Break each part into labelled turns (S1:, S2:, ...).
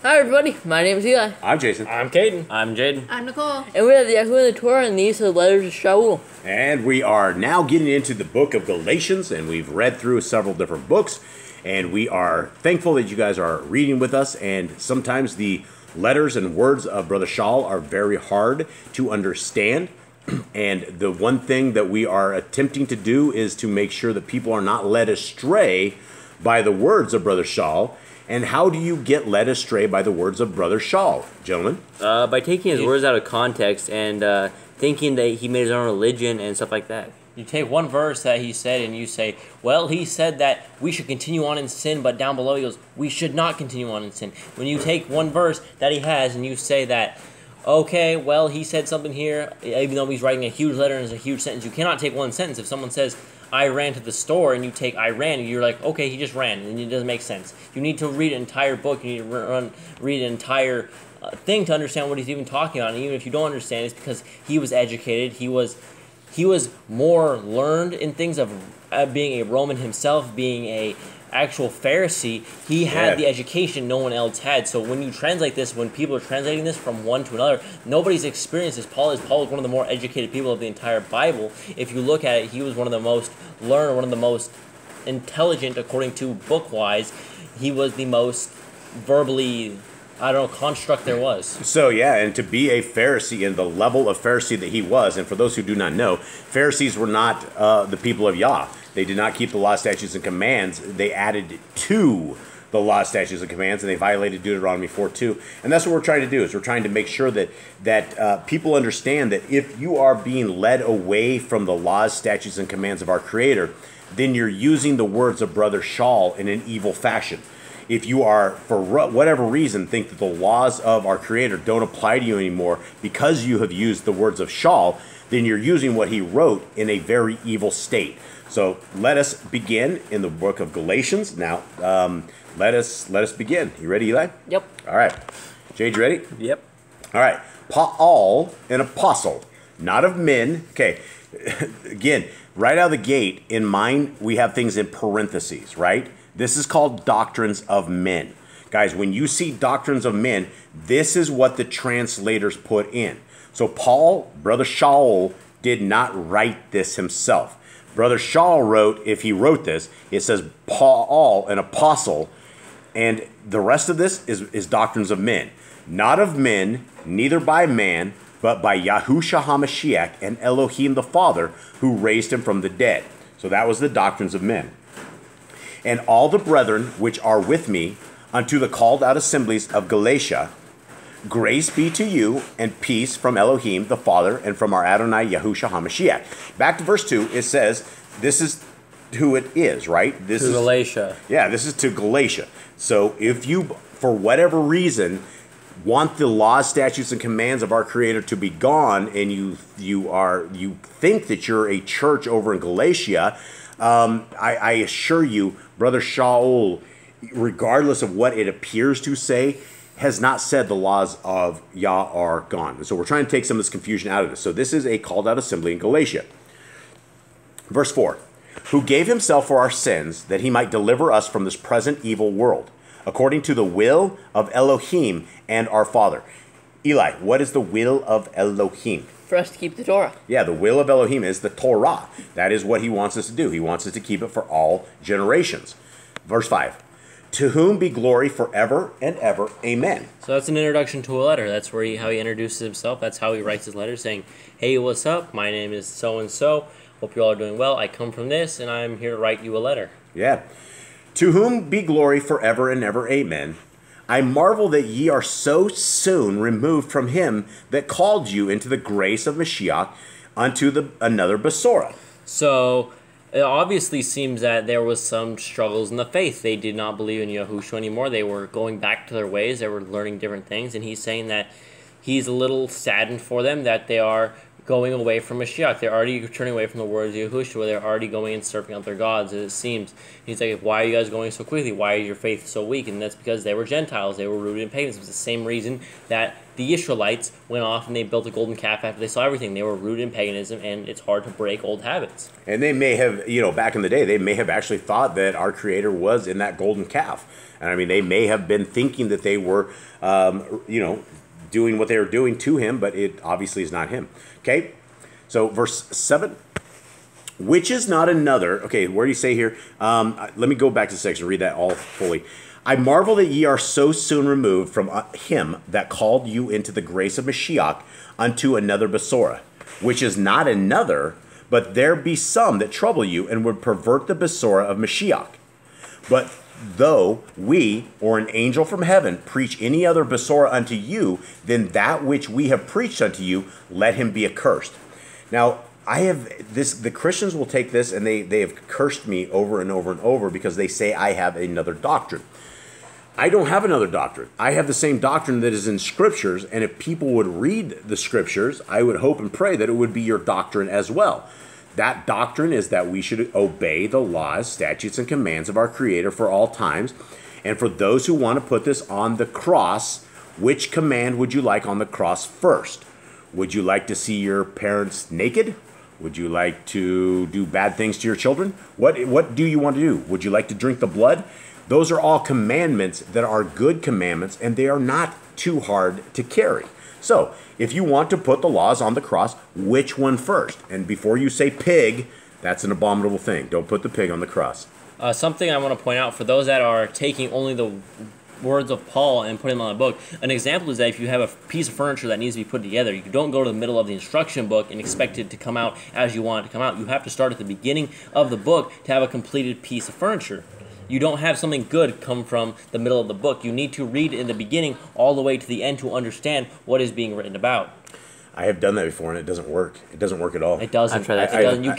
S1: Hi everybody, my name is Eli.
S2: I'm Jason.
S3: I'm Caden.
S4: I'm Jaden.
S5: I'm Nicole.
S1: And we have the Yahuwah and the Torah, and these are the letters of Shaul.
S2: And we are now getting into the book of Galations, and we've read through several different books, and we are thankful that you guys are reading with us, and sometimes the letters and words of Brother Shaul are very hard to understand. And the one thing that we are attempting to do is to make sure that people are not led astray by the words of Brother Shaul. And how do you get led astray by the words of Brother Shaul, gentlemen?
S4: By taking his words out of context and thinking that he made his own religion and stuff like that.
S3: You take one verse that he said and you say, well, he said that we should continue on in sin, but down below he goes, we should not continue on in sin. When you take one verse that he has and you say that, okay, well, he said something here, even though he's writing a huge letter and it's a huge sentence, you cannot take one sentence. If someone says, I ran to the store, and you take I ran, and you're like, okay, he just ran, and it doesn't make sense. You need to read an entire book, you need to read an entire thing to understand what he's even talking about, and even if you don't understand, it's because he was educated, he was more learned in things of being a Roman himself, being a actual Pharisee. He had the education no one else had. So when you translate this, when people are translating this from one to another, nobody's experienced this. Paul is one of the more educated people of the entire Bible. If you look at it, he was one of the most learned, one of the most intelligent according to book-wise. He was the most verbally, I don't know, construct there was.
S2: So, yeah, and to be a Pharisee and the level of Pharisee that he was, and for those who do not know, Pharisees were not the people of Yah. They did not keep the law, statutes, and commands. They added to the law, statutes, and commands, and they violated Deuteronomy 4:2. And that's what we're trying to do, is we're trying to make sure that people understand that if you are being led away from the laws, statutes, and commands of our Creator, then you're using the words of Brother Shaul in an evil fashion. If you are, for whatever reason, think that the laws of our Creator don't apply to you anymore because you have used the words of Shaul, then you're using what he wrote in a very evil state. So let us begin in the book of Galatians. Now, let us begin. You ready, Eli?
S1: Yep.
S2: All right. Jade, you ready?
S4: Yep.
S2: All right. Paul, an apostle, not of men. Okay. Again, right out of the gate, in mine, we have things in parentheses, right? This is called doctrines of men. Guys, when you see doctrines of men, this is what the translators put in. So Paul, Brother Shaul, did not write this himself. Brother Shaul wrote, if he wrote this, it says Paul, an apostle, and the rest of this is doctrines of men. Not of men, neither by man, but by Yahushua HaMashiach and Elohim the Father, who raised him from the dead. So that was the doctrines of men. And all the brethren which are with me unto the called out assemblies of Galatia, grace be to you and peace from Elohim the Father and from our Adonai Yahushua HaMashiach. Back to verse 2, it says, this is who it is, right? This is
S3: Galatia.
S2: Yeah, this is to Galatia. So if you, for whatever reason, want the laws, statutes, and commands of our Creator to be gone, and you think that you're a church over in Galatia, I assure you, Brother Shaul, regardless of what it appears to say, has not said the laws of Yah are gone. And so we're trying to take some of this confusion out of this. So this is a called out assembly in Galatia. Verse 4, who gave himself for our sins that he might deliver us from this present evil world, according to the will of Elohim and our Father. Eli, what is the will of Elohim?
S1: For us to keep the Torah.
S2: Yeah, the will of Elohim is the Torah. That is what he wants us to do. He wants us to keep it for all generations. Verse 5. To whom be glory forever and ever. Amen.
S3: So that's an introduction to a letter. That's how he introduces himself. That's how he writes his letter, saying, hey, what's up? My name is so-and-so. Hope you all are doing well. I come from this, and I'm here to write you a letter.
S2: Yeah. To whom be glory forever and ever. Amen. I marvel that ye are so soon removed from him that called you into the grace of Mashiach unto another Besorah.
S3: So it obviously seems that there was some struggles in the faith. They did not believe in Yahushua anymore. They were going back to their ways. They were learning different things. And he's saying that he's a little saddened for them, that they are going away from Mashiach. They're already turning away from the words of Yahushua. They're already going and serving other gods, as it seems. He's like, why are you guys going so quickly? Why is your faith so weak? And that's because they were Gentiles. They were rooted in paganism. It's the same reason that the Israelites went off and they built a golden calf after they saw everything. They were rooted in paganism, and it's hard to break old habits.
S2: And they may have, back in the day, they may have actually thought that our Creator was in that golden calf. And I mean, they may have been thinking that they were, doing what they were doing to him, but it obviously is not him. Okay, so verse 7, which is not another. Okay, where do you say here? Let me go back to the section, read that all fully. I marvel that ye are so soon removed from him that called you into the grace of Mashiach unto another Besorah, which is not another, but there be some that trouble you and would pervert the Besorah of Mashiach. But though we, or an angel from heaven, preach any other Besorah unto you than that which we have preached unto you, let him be accursed. Now, the Christians will take this, and they have cursed me over and over and over because they say I have another doctrine. I don't have another doctrine. I have the same doctrine that is in Scriptures, and if people would read the Scriptures, I would hope and pray that it would be your doctrine as well. That doctrine is that we should obey the laws, statutes, and commands of our Creator for all times. And for those who want to put this on the cross, which command would you like on the cross first? Would you like to see your parents naked? Would you like to do bad things to your children? What do you want to do? Would you like to drink the blood? Those are all commandments that are good commandments, and they are not too hard to carry. So, if you want to put the laws on the cross, which one first? And before you say pig, that's an abominable thing. Don't put the pig on the cross.
S3: Something I want to point out for those that are taking only the words of Paul and putting them on a book. An example is that if you have a piece of furniture that needs to be put together, you don't go to the middle of the instruction book and expect it to come out as you want it to come out. You have to start at the beginning of the book to have a completed piece of furniture. You don't have something good come from the middle of the book. You need to read in the beginning all the way to the end to understand what is being written about.
S2: I have done that before, and it doesn't work. It doesn't work at all.
S3: It doesn't.
S4: I've tried that.
S3: It doesn't. You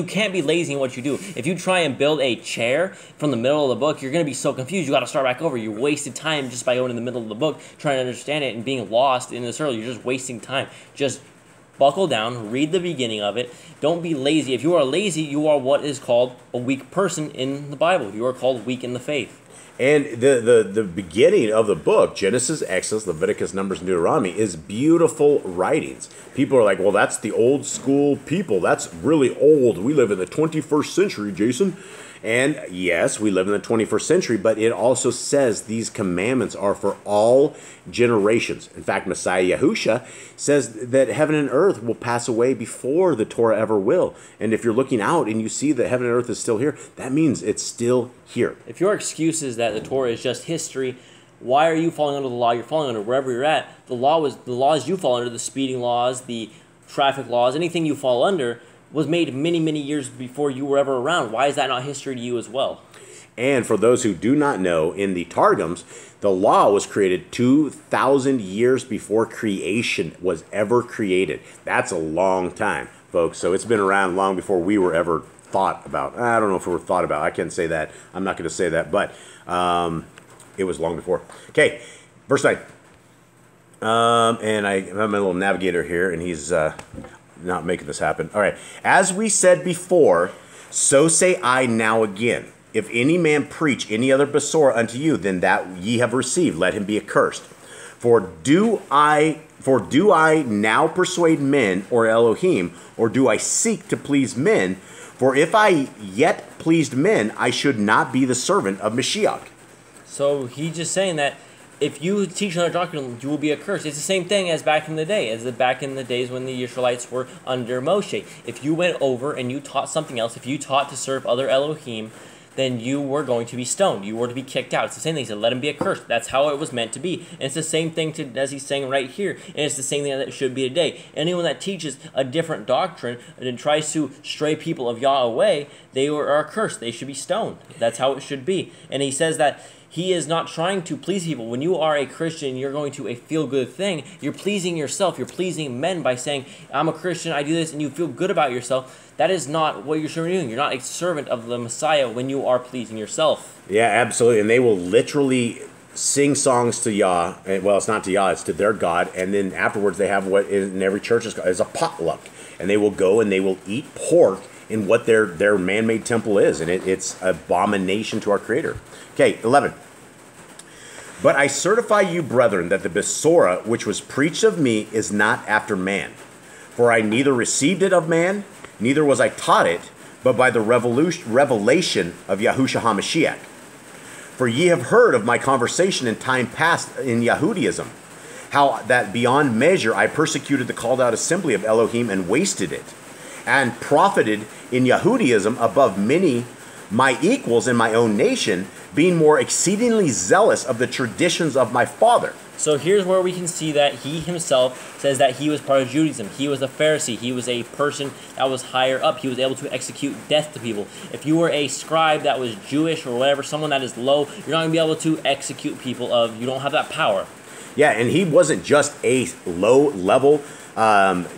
S3: can't be lazy in what you do. If you try and build a chair from the middle of the book, you're going to be so confused. You got to start back over. You wasted time just by going in the middle of the book, trying to understand it and being lost in this early. You're just wasting time. Just buckle down, read the beginning of it. Don't be lazy. If you are lazy, you are what is called a weak person in the Bible. You are called weak in the faith.
S2: And the beginning of the book, Genesis, Exodus, Leviticus, Numbers, and Deuteronomy, is beautiful writings. People are like, well, that's the old school people. That's really old. We live in the 21st century, Jason. And yes, we live in the 21st century, but it also says these commandments are for all generations. In fact, Messiah Yahusha says that heaven and earth will pass away before the Torah ever will. And if you're looking out and you see that heaven and earth is still here, that means it's still here.
S3: If your excuse is that the Torah is just history, why are you falling under the law you're falling under? Wherever you're at, the laws you fall under, the speeding laws, the traffic laws, anything you fall under, was made many, many years before you were ever around. Why is that not history to you as well?
S2: And for those who do not know, in the Targums, the law was created 2,000 years before creation was ever created. That's a long time, folks. So it's been around long before we were ever thought about. I don't know if we were thought about. I can't say that. I'm not going to say that. But it was long before. Okay, verse 9. And I have my little navigator here, and he's not making this happen. All right. As we said before, so say I now again. If any man preach any other Besorah unto you than that ye have received, let him be accursed. For do I now persuade men or Elohim, or do I seek to please men? For if I yet pleased men, I should not be the servant of Mashiach.
S3: So he's just saying that if you teach another doctrine, you will be accursed. It's the same thing as back in the day, back in the days when the Israelites were under Moshe. If you went over and you taught something else, if you taught to serve other Elohim, then you were going to be stoned. You were to be kicked out. It's the same thing. He said, let him be accursed. That's how it was meant to be. And it's the same thing as he's saying right here. And it's the same thing that it should be today. Anyone that teaches a different doctrine and tries to stray people of Yah away, they are accursed. They should be stoned. That's how it should be. And he says that he is not trying to please people. When you are a Christian, you're going to a feel-good thing. You're pleasing yourself. You're pleasing men by saying, I'm a Christian, I do this, and you feel good about yourself. That is not what you're doing. You're not a servant of the Messiah when you are pleasing yourself.
S2: Yeah, absolutely. And they will literally sing songs to Yah. Well, it's not to Yah, it's to their God. And then afterwards they have what in every church is a potluck. and they will go and they will eat pork in what their man-made temple is, and it's abomination to our Creator. Okay, 11. But I certify you, brethren, that the Besorah which was preached of me is not after man. For I neither received it of man, neither was I taught it, but by the revelation of Yahushua HaMashiach. For ye have heard of my conversation in time past in Yahudaism, how that beyond measure I persecuted the called out assembly of Elohim and wasted it, and profited in Yahudaism above many my equals in my own nation, being more exceedingly zealous of the traditions of my father.
S3: So here's where we can see that he himself says that he was part of Judaism. He was a Pharisee. He was a person that was higher up. He was able to execute death to people. If you were a scribe that was Jewish or whatever, someone that is low, you're not going to be able to execute people you don't have that power.
S2: Yeah, and he wasn't just a low-level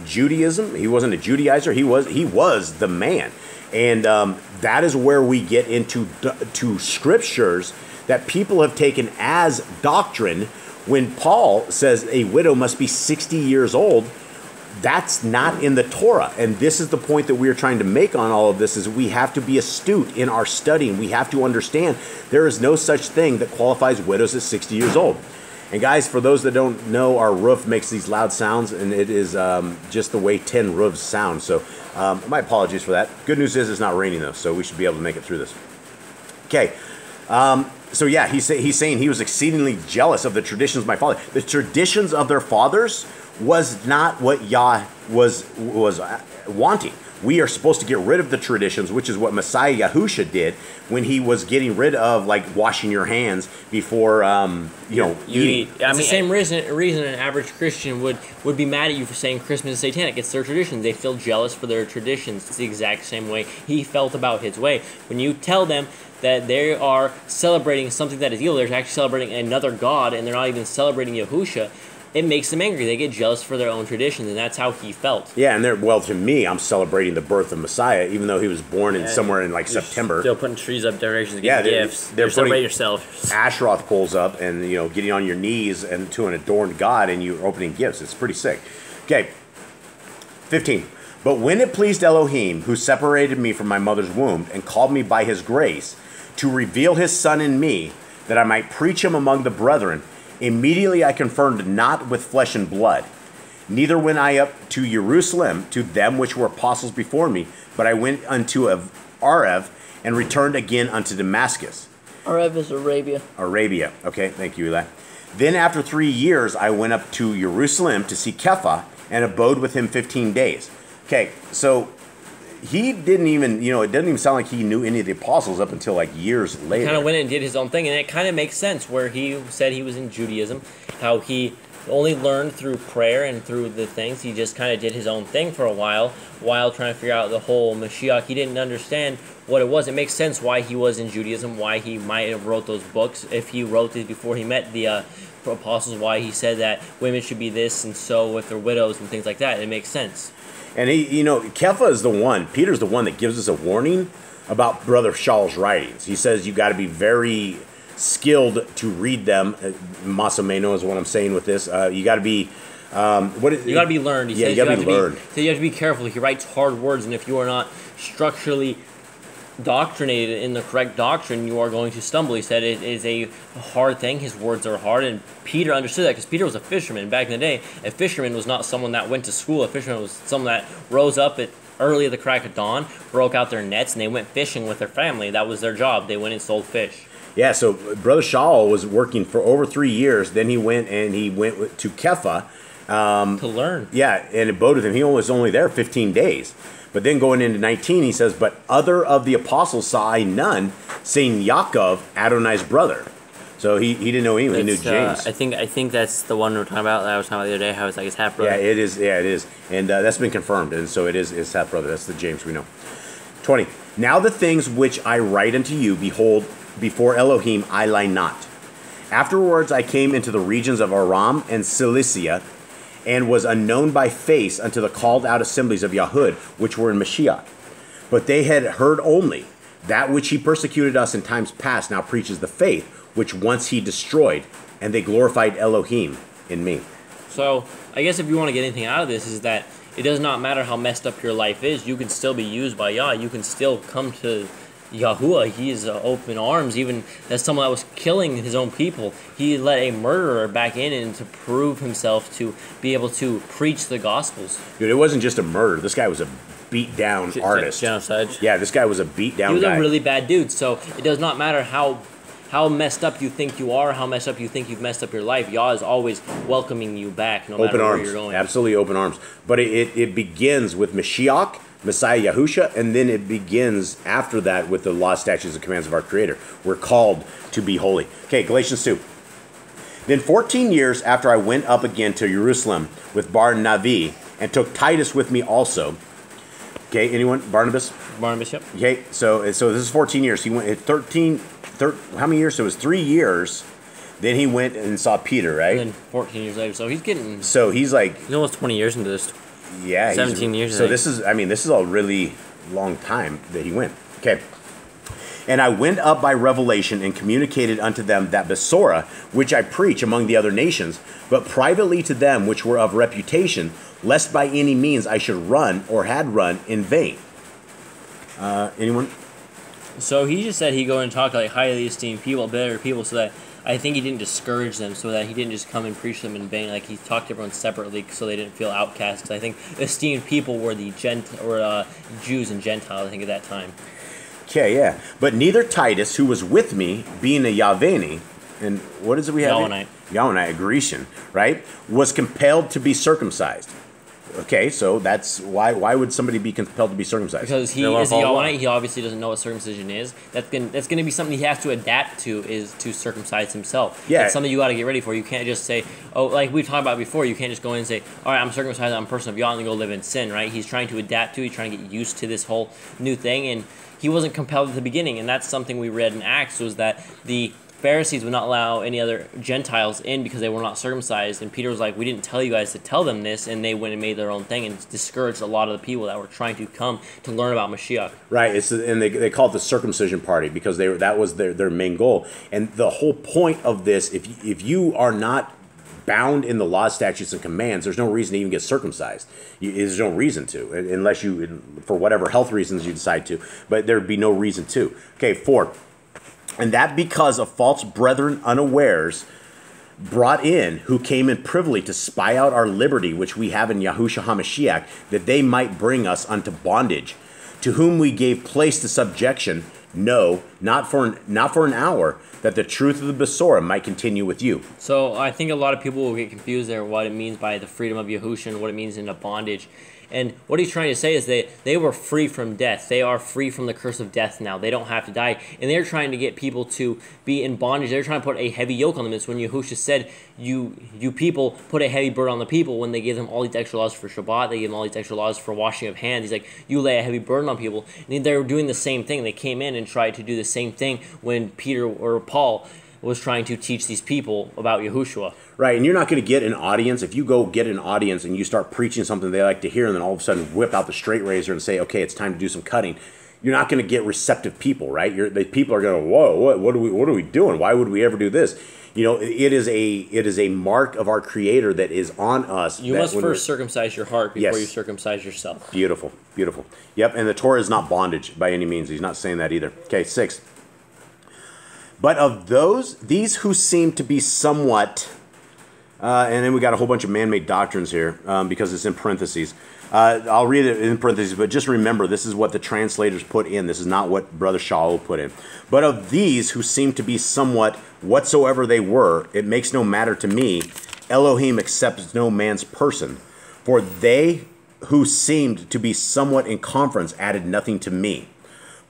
S2: Judaism. He wasn't a Judaizer. He was the man. And that is where we get into to scriptures that people have taken as doctrine. When Paul says a widow must be 60 years old, that's not in the Torah. And this is the point that we're trying to make on all of this, is we have to be astute in our studying. We have to understand there is no such thing that qualifies widows at 60 years old. And guys, for those that don't know, our roof makes these loud sounds, and it is just the way 10 roofs sound. So my apologies for that. Good news is it's not raining, though, so we should be able to make it through this. Okay. So yeah, he's saying he was exceedingly jealous of the traditions of my father. The traditions of their fathers was not what Yah was wanting. We are supposed to get rid of the traditions, which is what Messiah Yahusha did when he was getting rid of, like, washing your hands before eating.
S3: It's the same reason an average Christian would be mad at you for saying Christmas is satanic. It's their traditions. They feel jealous for their traditions. It's the exact same way he felt about his way. When you tell them that they are celebrating something that is evil, they're actually celebrating another God, and they're not even celebrating Yahusha, it makes them angry. They get jealous for their own traditions, and that's how he felt.
S2: Yeah, and to me, I'm celebrating the birth of Messiah, even though he was born in somewhere in like September.
S3: Still putting trees up, decorations, getting gifts.
S2: They're
S3: celebrating yourself.
S2: Asheroth poles up, and getting on your knees and to an adorned God, and you're opening gifts. It's pretty sick. Okay, 15. But when it pleased Elohim, who separated me from my mother's womb and called me by his grace, to reveal his Son in me, that I might preach him among the brethren, immediately I confirmed not with flesh and blood. Neither went I up to Jerusalem to them which were apostles before me, but I went unto Arev, and returned again unto Damascus.
S1: Arev is Arabia.
S2: Arabia. Okay, thank you, Eli. Then after 3 years I went up to Jerusalem to see Kepha, and abode with him 15 days. Okay, so he didn't even, it doesn't even sound like he knew any of the apostles up until like years later.
S3: He kind of went and did his own thing, and it kind of makes sense where he said he was in Judaism, how he only learned through prayer and through the things. He just kind of did his own thing for a while trying to figure out the whole Mashiach. He didn't understand what it was. It makes sense why he was in Judaism, why he might have wrote those books. If he wrote these before he met the apostles, why he said that women should be this and so with their widows and things like that. It makes sense.
S2: And Kepha is the one, Peter's the one that gives us a warning about Brother Shaul's writings. He says you got to be very skilled to read them. Masameno is what I'm saying with this. You got to be,
S3: you got to be learned. He says
S2: you got to be learned.
S3: So you have to be careful. He writes hard words, and if you are not structurally doctrinated in the correct doctrine, you are going to stumble. He said it is a hard thing. His words are hard, and Peter understood that because Peter was a fisherman. Back in the day, a fisherman was not someone that went to school. A fisherman was someone that rose up early at the crack of dawn, broke out their nets, and they went fishing with their family. That was their job. They went and sold fish.
S2: Yeah, so Brother Shaul was working for over 3 years. Then he went to Kepha
S3: to learn.
S2: Yeah, and abode with him. He was only there 15 days. But then going into 19, he says, but other of the apostles saw I none, saying Yaakov, Adonai's brother. So he didn't know anyone. He knew James.
S4: I think that's the one we're talking about. That I was talking about the other day. How it's like his half brother.
S2: Yeah, it is. Yeah, it is, and that's been confirmed. And so it is his half brother. That's the James we know. 20. Now the things which I write unto you, behold, before Elohim I lie not. Afterwards I came into the regions of Aram and Cilicia, and was unknown by face unto the called out assemblies of Yahud, which were in Mashiach. But they had heard only that which he persecuted us in times past, now preaches the faith, which once he destroyed, and they glorified Elohim in me.
S3: So I guess if you want to get anything out of this is that it does not matter how messed up your life is. You can still be used by Yah. You can still come to Yahuwah. He is open arms. Even as someone that was killing his own people, he let a murderer back in and to prove himself to be able to preach the Gospels.
S2: Dude, it wasn't just a murder. This guy was a beat down artist.
S4: Genocide.
S2: Yeah, this guy was a beat down guy.
S3: He was a really bad dude. So it does not matter how messed up you think you are, how messed up you think you've messed up your life. Yah is always welcoming you back, no matter where you're going.
S2: Absolutely open arms. But it begins with Mashiach, Messiah Yahusha, and then it begins after that with the law, statutes, and commands of our Creator. We're called to be holy. Okay, Galatians 2. Then 14 years after I went up again to Jerusalem with Barnavi, and took Titus with me also. Okay, anyone? Barnabas?
S3: Barnabas, yep.
S2: Okay, so this is 14 years. He went at 13, how many years? So it was 3 years. Then he went and saw Peter, right?
S3: And then 14 years later, so he's getting...
S2: So he's like...
S4: He's almost 20 years into this.
S2: Yeah.
S4: 17 years,
S2: So this is a really long time that he went. Okay. And I went up by revelation and communicated unto them that Besora, which I preach among the other nations, but privately to them which were of reputation, lest by any means I should run or had run in vain. Anyone?
S3: So he just said he'd go and talk to like highly esteemed people, better people, so that I think he didn't discourage them, so that he didn't just come and preach them in vain. Like he talked to everyone separately, so they didn't feel outcast. Because I think esteemed people were the Jews and Gentiles. I think at that time.
S2: Okay, yeah. But neither Titus, who was with me, being a Yavani, and what is it we have? Yavanite, a Grecian, right, was compelled to be circumcised. Okay, so that's why would somebody be compelled to be circumcised?
S3: Because he is a Yavanite, he obviously doesn't know what circumcision is. That's gonna be something he has to adapt to, is to circumcise himself.
S2: Yeah.
S3: It's something you got to get ready for. You can't just say, oh, like we've talked about before, you can't just go in and say, all right, I'm circumcised, I'm a person of Yah, and go live in sin, right? He's trying to adapt to, he's trying to get used to this whole new thing, and he wasn't compelled at the beginning, and that's something we read in Acts, was that the Pharisees would not allow any other Gentiles in because they were not circumcised. And Peter was like, we didn't tell you guys to tell them this. And they went and made their own thing and discouraged a lot of the people that were trying to come to learn about Mashiach.
S2: Right. And they call it the circumcision party because that was their main goal. And the whole point of this, if you are not bound in the law, statutes, and commands, there's no reason to even get circumcised. There's no reason to, unless you, for whatever health reasons you decide to. But there'd be no reason to. Okay, 4. And that because of false brethren unawares brought in, who came in privily to spy out our liberty, which we have in Yahushua HaMashiach, that they might bring us unto bondage, to whom we gave place to subjection, no, not for an hour, that the truth of the Besora might continue with you.
S3: So I think a lot of people will get confused there, what it means by the freedom of Yahushua and what it means in a bondage. And what he's trying to say is that they were free from death. They are free from the curse of death now. They don't have to die. And they're trying to get people to be in bondage. They're trying to put a heavy yoke on them. It's when Yahushua said, you people put a heavy burden on the people, when they gave them all these extra laws for Shabbat. They gave them all these extra laws for washing of hands. He's like, you lay a heavy burden on people. And they were doing the same thing. They came in and tried to do the same thing when Peter or Paul was trying to teach these people about Yahushua.
S2: Right, and you're not going to get an audience. If you go get an audience and you start preaching something they like to hear, and then all of a sudden whip out the straight razor and say, okay, it's time to do some cutting, you're not going to get receptive people, right? The people are going to, whoa, what are we doing? Why would we ever do this? You know, it is a mark of our Creator that is on us.
S3: You must first circumcise your heart before you circumcise yourself.
S2: Beautiful, beautiful. Yep, and the Torah is not bondage by any means. He's not saying that either. Okay, 6. But of these who seem to be somewhat, and then we got a whole bunch of man-made doctrines here because it's in parentheses. I'll read it in parentheses, but just remember, this is what the translators put in. This is not what Brother Shaul put in. But of these who seem to be somewhat whatsoever they were, it makes no matter to me. Elohim accepts no man's person. For they who seemed to be somewhat in conference added nothing to me.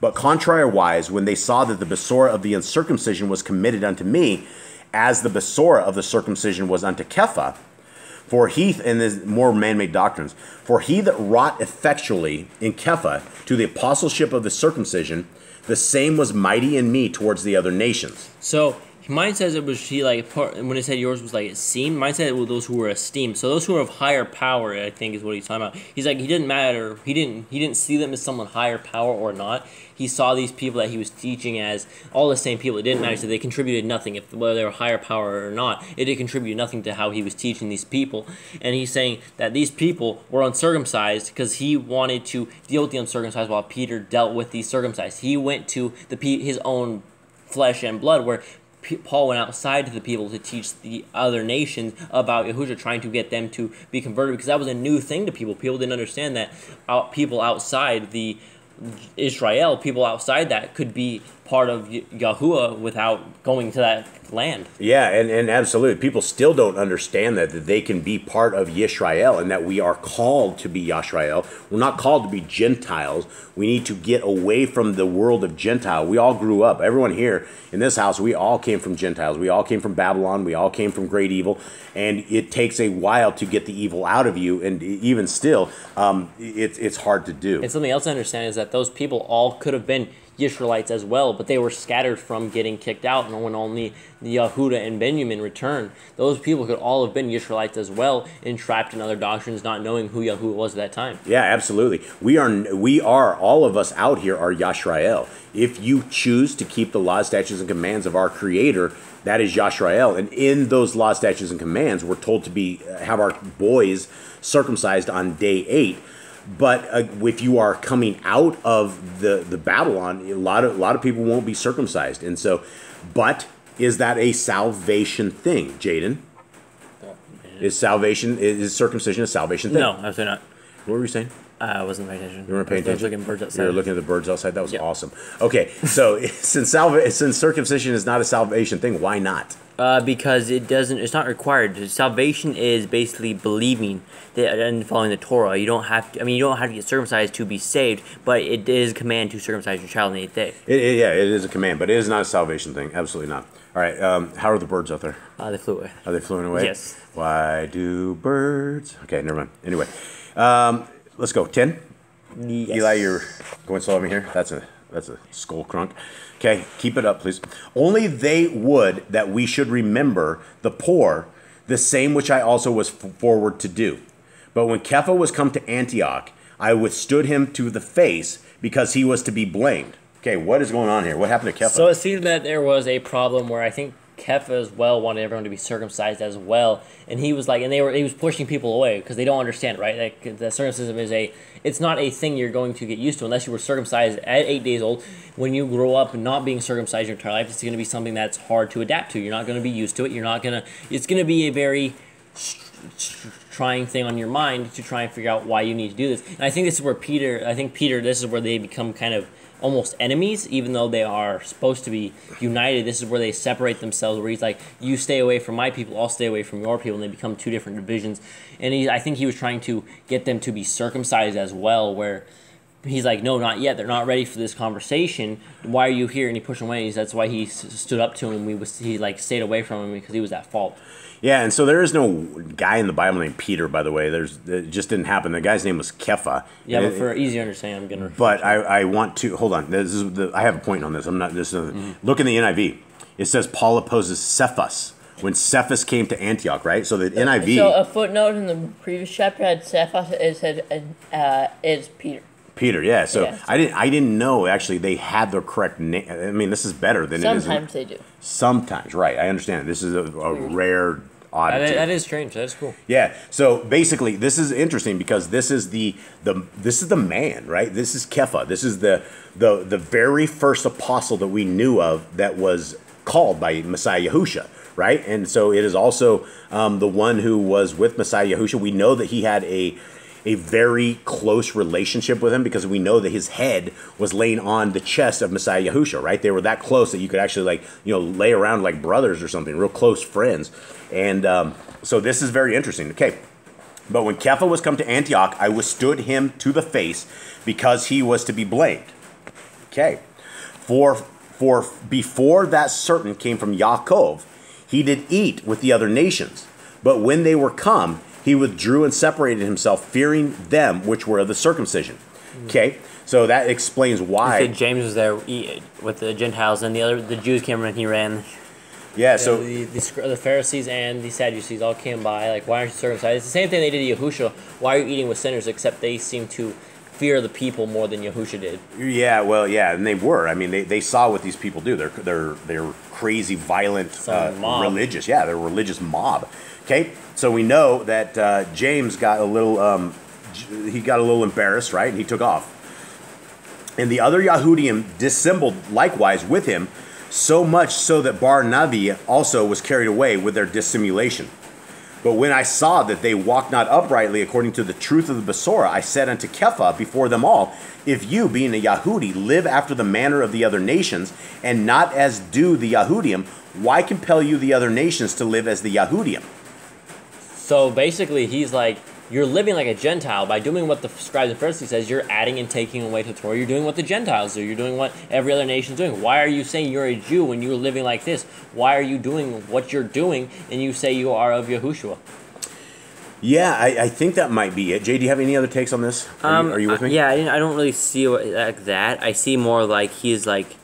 S2: But contrariwise, when they saw that the Besora of the uncircumcision was committed unto me, as the Besora of the circumcision was unto Kepha, for he, and there's more man-made doctrines, for he that wrought effectually in Kepha to the apostleship of the circumcision, the same was mighty in me towards the other nations.
S3: So Mine says it was when it said yours was like esteemed. Mine said it was those who were esteemed. So those who are of higher power, I think, is what he's talking about. He's like, he didn't matter. He didn't see them as someone higher power or not. He saw these people that he was teaching as all the same people. It didn't matter. So they contributed nothing. Whether they were higher power or not, it did contribute nothing to how he was teaching these people. And he's saying that these people were uncircumcised because he wanted to deal with the uncircumcised while Peter dealt with the circumcised. He went to his own flesh and blood, where Paul went outside to the people to teach the other nations about Yahushua, trying to get them to be converted, because that was a new thing to people. People didn't understand that people outside the Israel, people outside that could be part of Yahuwah without going to that land.
S2: Yeah, and absolutely. People still don't understand that they can be part of Yisrael and that we are called to be Yisrael. We're not called to be Gentiles. We need to get away from the world of Gentile. We all grew up. Everyone here in this house, we all came from Gentiles. We all came from Babylon. We all came from great evil. And it takes a while to get the evil out of you. And even still, it's hard to do.
S3: And something else I understand is that those people all could have been Israelites as well, but they were scattered from getting kicked out, and when only Yehuda and Benjamin returned, those people could all have been Israelites as well, entrapped in other doctrines, not knowing who Yahuwah was at that time.
S2: Yeah, absolutely. We are all of us out here are Yisrael. If you choose to keep the laws, statutes, and commands of our Creator, that is Yisrael. And in those laws, statutes, and commands, we're told to have our boys circumcised on day 8. But if you are coming out of the Babylon, a lot of people won't be circumcised, and so. But is that a salvation thing, Jaden? Is circumcision a salvation thing?
S3: No, absolutely not.
S2: What were you saying?
S3: I wasn't paying attention.
S2: You weren't paying attention.
S3: Looking at birds outside.
S2: You were looking at the birds outside. That was awesome. Okay, so since circumcision is not a salvation thing, why not?
S4: Because it's not required. Salvation is basically believing that and following the Torah. You don't have to get circumcised to be saved, but it is a command to circumcise your child on the 8th day.
S2: It is a command, but it is not a salvation thing. Absolutely not. All right, how are the birds out there?
S4: They flew away.
S2: Are they flying away?
S4: Yes.
S2: Why do birds? Okay, never mind. Anyway, let's go. 10?
S4: Yes.
S2: Eli, you're going slow over here. That's a skull crunk. Okay, keep it up, please. Only they would that we should remember the poor, the same which I also was forward to do. But when Kepha was come to Antioch, I withstood him to the face, because he was to be blamed. Okay, what is going on here? What happened to Kepha?
S3: So it seems that there was a problem where I think Kepha as well wanted everyone to be circumcised as well, and he was like, he was pushing people away because they don't understand, right? Like the circumcision it's not a thing you're going to get used to unless you were circumcised at 8 days old. When you grow up not being circumcised your entire life, it's going to be something that's hard to adapt to. You're not going to be used to it. It's going to be a very trying thing on your mind to try and figure out why you need to do this. And I think this is where this is where they become kind of almost enemies, even though they are supposed to be united. This is where they separate themselves, where he's like, you stay away from my people, I'll stay away from your people, and they become two different divisions. And I think he was trying to get them to be circumcised as well, where he's like, no, not yet, they're not ready for this conversation, why are you here? And he pushed him away. That's why he stood up to him, and he stayed away from him because he was at fault.
S2: Yeah, and so there is no guy in the Bible named Peter, by the way. It just didn't happen. The guy's name was Kepha.
S3: Yeah, but for easy understanding, I'm gonna.
S2: But I want to hold on. I have a point on this. I'm not. Look in the NIV. It says Paul opposes Cephas when Cephas came to Antioch, right? So the NIV.
S1: So a footnote in the previous chapter had Cephas. It said is Peter.
S2: Peter, yeah. So
S1: Yeah.
S2: I didn't know actually they had the correct name. I mean, this is better than it is.
S1: Sometimes they do.
S2: Sometimes, right? I understand. This is a rare oddity.
S3: That is strange. That's cool.
S2: Yeah. So basically, this is interesting because this is the man, right? This is Kepha. This is the very first apostle that we knew of that was called by Messiah Yahusha, right? And so it is also the one who was with Messiah Yahusha. We know that he had a very close relationship with him because we know that his head was laying on the chest of Messiah Yahusha, right? They were that close that you could actually lay around like brothers or something, real close friends. And so this is very interesting. Okay. But when Kepha was come to Antioch, I withstood him to the face because he was to be blamed. Okay. For before that certain came from Yaakov, he did eat with the other nations. But when they were come, he withdrew and separated himself, fearing them which were of the circumcision. Okay, so that explains why.
S4: You said James was there with the Gentiles, and the Jews came and he ran.
S2: Yeah, so
S3: the Pharisees and the Sadducees all came by, like, why aren't you circumcised? It's the same thing they did to Yahushua. Why are you eating with sinners? Except they seem to fear the people more than Yahushua did.
S2: yeah, well, yeah, and they were. I mean, they saw what these people do. They're crazy, violent, religious. Yeah, they're a religious mob. Okay, so we know that James got a little he got a little embarrassed, right? And he took off. And the other Yahudim dissembled likewise with him, so much so that Bar-Navi also was carried away with their dissimulation. But when I saw that they walked not uprightly according to the truth of the Besorah, I said unto Kepha before them all, if you, being a Yahudi, live after the manner of the other nations, and not as do the Yahudim, why compel you the other nations to live as the Yahudim?
S3: So basically, he's like, you're living like a Gentile. By doing what the scribes and Pharisees says, you're adding and taking away to the Torah. You're doing what the Gentiles do. You're doing what every other nation is doing. Why are you saying you're a Jew when you're living like this? Why are you doing what you're doing and you say you are of Yahushua?
S2: Yeah, I think that might be it. Jay, do you have any other takes on this? Are you with me?
S4: Yeah, I don't really see it like that. I see more like he's like,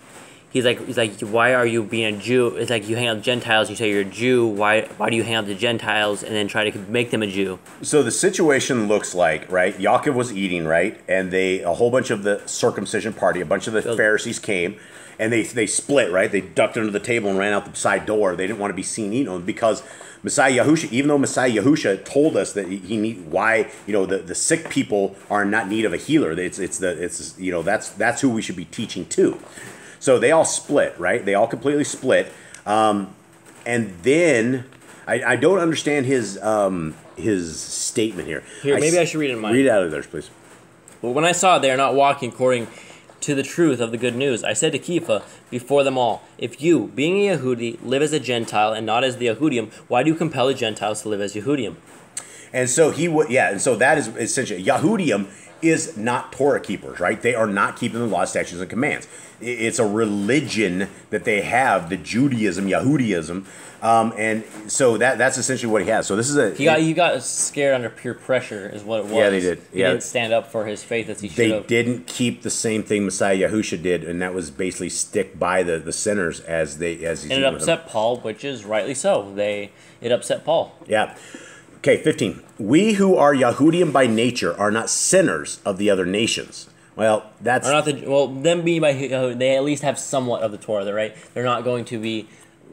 S4: why are you being a Jew? It's like you hang out with Gentiles, you say you're a Jew. Why do you hang out with the Gentiles and then try to make them a Jew?
S2: So the situation looks like, right, Yaakov was eating, right, and a whole bunch of the circumcision party, a bunch of the Pharisees came, and they split, right? They ducked under the table and ran out the side door. They didn't want to be seen eating because Messiah Yahusha, even though Messiah Yahusha told us that the sick people are in not need of a healer. That's who we should be teaching to. So they all split, right? They all completely split. And then I don't understand his statement here.
S3: Maybe I should read it in mine.
S2: Read it out of theirs, please.
S3: But when I saw they are not walking according to the truth of the good news, I said to Kepha before them all, if you, being a Yehudi, live as a Gentile and not as the Yahudim, why do you compel the Gentiles to live as Yahudim?
S2: And so and so that is essentially Yahudim is not Torah keepers, right? They are not keeping the law, statutes, and commands. It's a religion that they have, the Judaism, Yahudiism, and so that's essentially what he has. So this is
S3: he got scared under peer pressure, is what it was.
S2: Yeah, they did.
S3: He didn't stand up for his faith as he should have.
S2: They didn't keep the same thing Messiah Yahusha did, and that was basically stick by the sinners as he's.
S3: And it upset Paul, which is rightly so. It upset Paul.
S2: Yeah. Okay, 15. We who are Yahudim by nature are not sinners of the other nations. Well, that's...
S3: them being by they at least have somewhat of the Torah, right? They're not going to be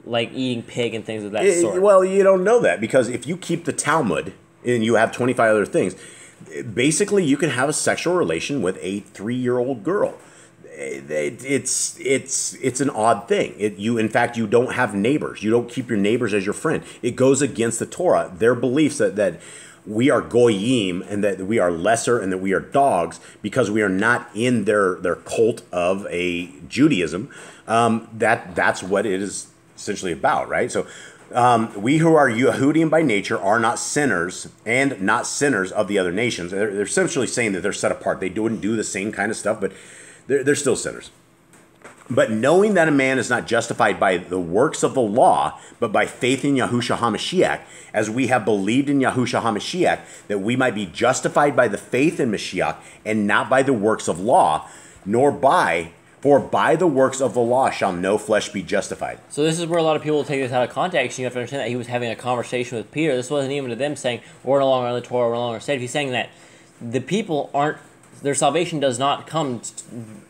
S3: like eating pig and things of that sort.
S2: Well, you don't know that, because if you keep the Talmud and you have 25 other things, basically you can have a sexual relation with a 3-year-old girl. It's an odd thing. In fact, you don't have neighbors. You don't keep your neighbors as your friend. It goes against the Torah. Their beliefs that we are goyim and that we are lesser and that we are dogs because we are not in their cult of a Judaism. That's what it is essentially about, right? So we who are Yehudim by nature are not sinners and not sinners of the other nations. They're essentially saying that they're set apart. They wouldn't do the same kind of stuff, but they're still sinners. But knowing that a man is not justified by the works of the law, but by faith in Yahushua HaMashiach, as we have believed in Yahushua HaMashiach, that we might be justified by the faith in Mashiach, and not by the works of law, for by the works of the law shall no flesh be justified.
S3: So this is where a lot of people take this out of context, and you have to understand that he was having a conversation with Peter. This wasn't even to them saying, we're no longer on the Torah, we're no longer saved. He's saying that the people their salvation does not come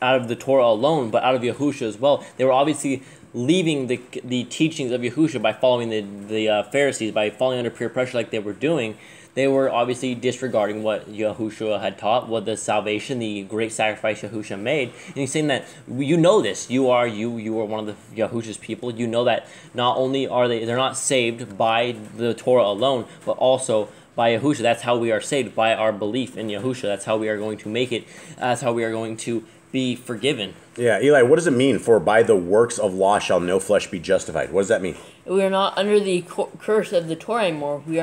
S3: out of the Torah alone, but out of Yahushua as well. They were obviously leaving the teachings of Yahushua by following the Pharisees, by falling under peer pressure like they were doing. They were obviously disregarding what Yahushua had taught, what the salvation, the great sacrifice Yahushua made. And he's saying that you know this. You are one of the Yahushua's people. You know that not only they're not saved by the Torah alone, but also by Yahushua. That's how we are saved, by our belief in Yahushua. That's how we are going to make it. That's how we are going to be forgiven.
S2: Yeah, Eli, what does it mean for by the works of law shall no flesh be justified? What does that mean?
S1: We are not under the curse of the Torah anymore. We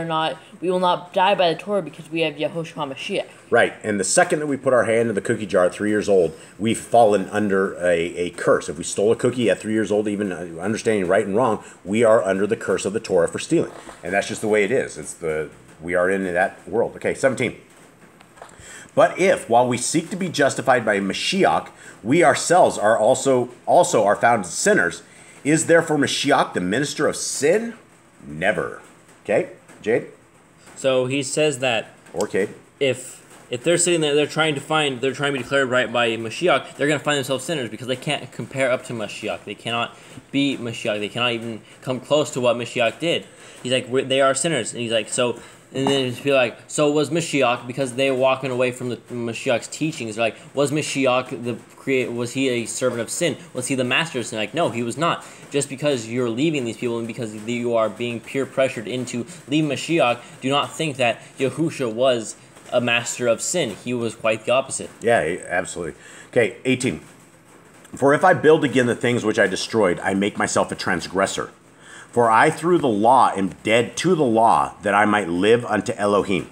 S1: will not die by the Torah because we have Yahushua HaMashiach.
S2: Right, and the second that we put our hand in the cookie jar at 3 years old, we've fallen under a curse. If we stole a cookie at 3 years old, even understanding right and wrong, we are under the curse of the Torah for stealing. And that's just the way it is. We are in that world. Okay, 17. But if, while we seek to be justified by Mashiach, we ourselves are also are found sinners, Is therefore Mashiach the minister of sin? Never. Okay, Jade?
S3: So he says that
S2: Or Kate?
S3: if they're sitting there, they're trying to be declared right by Mashiach, they're going to find themselves sinners because they can't compare up to Mashiach. They cannot be Mashiach. They cannot even come close to what Mashiach did. He's like, they are sinners. And he's like, so, and then he'd be like, so was Mashiach, because they're walking away from the Mashiach's teachings. They're like, was Mashiach was he a servant of sin? Was he the master of sin? Like, no, he was not. Just because you're leaving these people and because you are being peer pressured into leaving Mashiach, do not think that Yahusha was a master of sin. He was quite the opposite.
S2: Yeah, absolutely. Okay, 18. For if I build again the things which I destroyed, I make myself a transgressor. For I through the law am dead to the law, that I might live unto Elohim.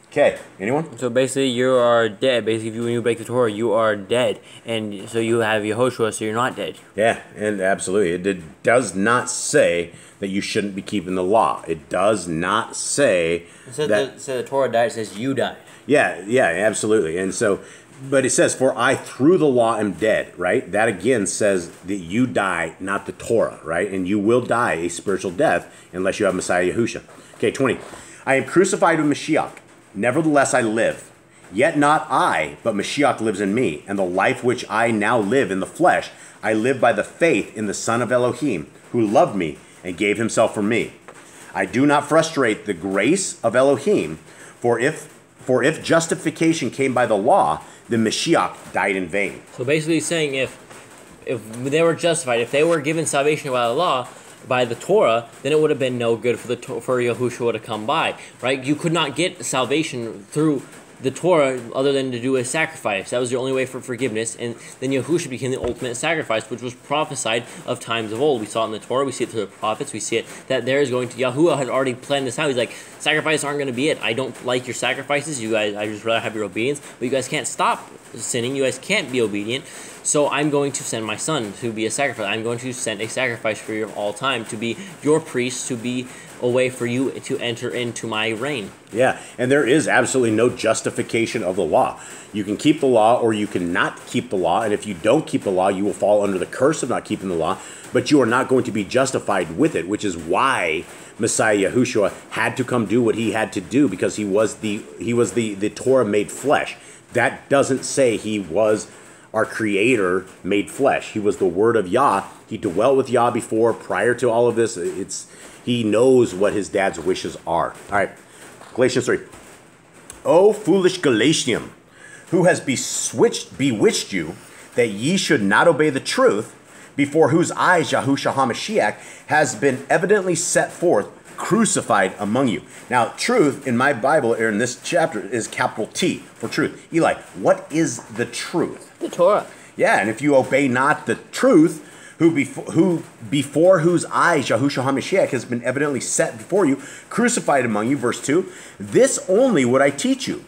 S2: Okay, anyone?
S4: So basically, you are dead. Basically, when you break the Torah, you are dead. And so you have Yehoshua, so you're not dead.
S2: Yeah, and absolutely. It does not say that you shouldn't be keeping the law. It does not say that...
S4: the Torah died, it says you died.
S2: Yeah, absolutely. And so, but it says, for I through the law am dead, right? That again says that you die, not the Torah, right? And you will die a spiritual death unless you have Messiah Yahusha. Okay, 20. I am crucified with Mashiach. Nevertheless I live. Yet not I, but Mashiach lives in me. And the life which I now live in the flesh, I live by the faith in the Son of Elohim, who loved me and gave himself for me. I do not frustrate the grace of Elohim, for if justification came by the law, then Mashiach died in vain.
S3: So basically he's saying if they were justified, if they were given salvation by the law, by the Torah, then it would have been no good for Yahushua to come by, right? You could not get salvation through the Torah other than to do a sacrifice. That was the only way for forgiveness, and then Yahushua became the ultimate sacrifice, which was prophesied of times of old. We saw it in the Torah, we see it through the prophets, we see it that there is going to, Yahuwah had already planned this out. He's like, sacrifices aren't going to be it. I don't like your sacrifices, you guys, I just rather have your obedience, but you guys can't stop sinning, you guys can't be obedient, so I'm going to send my son to be a sacrifice. I'm going to send a sacrifice for you all time, to be your priest, to be a way for you to enter into my reign.
S2: Yeah, and there is absolutely no justification of the law. You can keep the law or you cannot keep the law, and if you don't keep the law, you will fall under the curse of not keeping the law, but you are not going to be justified with it, which is why Messiah Yahushua had to come do what he had to do, because he was the Torah made flesh. That doesn't say he was our creator made flesh. He was the word of Yah. He dwelt with Yah before, prior to all of this. He knows what his dad's wishes are. All right, Galatians 3. O foolish Galatium, who has bewitched you, that ye should not obey the truth, before whose eyes Yahushua HaMashiach has been evidently set forth, crucified among you. Now, truth in my Bible, or in this chapter, is capital T for truth. Eli, what is the truth?
S1: The Torah.
S2: Yeah, and if you obey not the truth, who before whose eyes Yahushua HaMashiach has been evidently set before you, crucified among you, verse 2, this only would I teach you.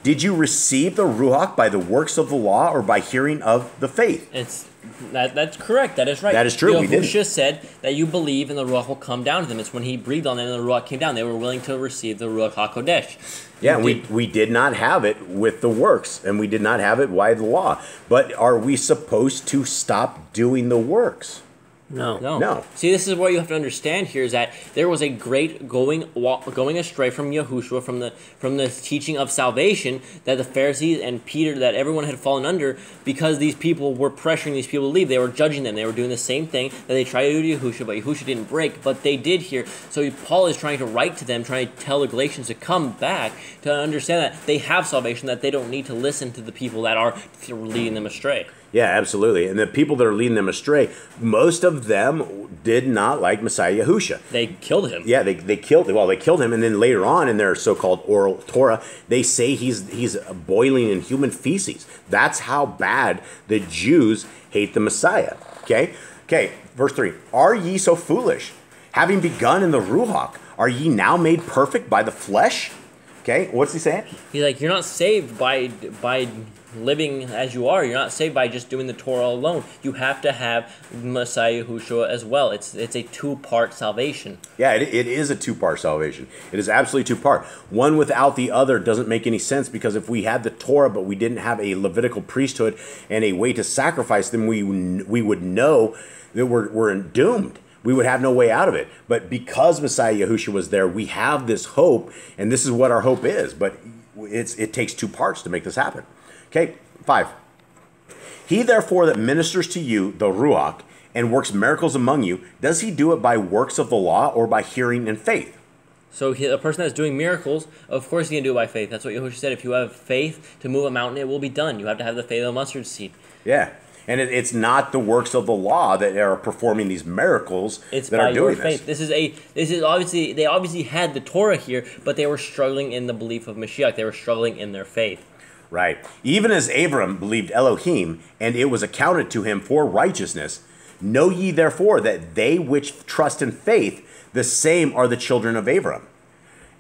S2: Did you receive the Ruach by the works of the law or by hearing of the faith?
S3: That's correct. That is right.
S2: That is true.
S3: Yahushua said that you believe and the Ruach will come down to them. It's when he breathed on them and the Ruach came down. They were willing to receive the Ruach HaKodesh.
S2: Yeah, we did not have it with the works, and we did not have it by the law. But are we supposed to stop doing the works?
S3: No. See, this is what you have to understand here, is that there was a great going astray from Yahushua, from the teaching of salvation, that the Pharisees and Peter, that everyone had fallen under, because these people were pressuring these people to leave. They were judging them. They were doing the same thing that they tried to do to Yahushua, but Yahushua didn't break, but they did here. So Paul is trying to write to them, trying to tell the Galatians to come back, to understand that they have salvation, that they don't need to listen to the people that are leading them astray.
S2: Yeah, absolutely. And the people that are leading them astray, most of them did not like Messiah Yahusha.
S3: They killed him.
S2: Yeah, they killed him, and then later on in their so-called oral Torah, they say he's boiling in human feces. That's how bad the Jews hate the Messiah. Okay, verse 3. Are ye so foolish? Having begun in the Ruach, are ye now made perfect by the flesh? Okay, what's he saying?
S3: He's like, you're not saved by living as you are. You're not saved by just doing the Torah alone. You have to have Messiah Yahushua as well. It's a two-part salvation.
S2: Yeah, it is a two-part salvation. It is absolutely two-part. One without the other doesn't make any sense, because if we had the Torah but we didn't have a Levitical priesthood and a way to sacrifice, then we would know that we're doomed. We would have no way out of it. But because Messiah Yahushua was there, we have this hope, and this is what our hope is. But it takes two parts to make this happen. Okay, 5. He therefore that ministers to you, the Ruach, and works miracles among you, does he do it by works of the law or by hearing and faith?
S3: So a person that's doing miracles, of course he can do it by faith. That's what Yahushua said. If you have faith to move a mountain, it will be done. You have to have the faith of a mustard seed.
S2: Yeah. And it's not the works of the law that are performing these miracles that are doing
S3: faith. This is obviously, they obviously had the Torah here, but they were struggling in the belief of Mashiach. They were struggling in their faith.
S2: Right. Even as Abram believed Elohim, and it was accounted to him for righteousness, know ye therefore that they which trust in faith, the same are the children of Abram.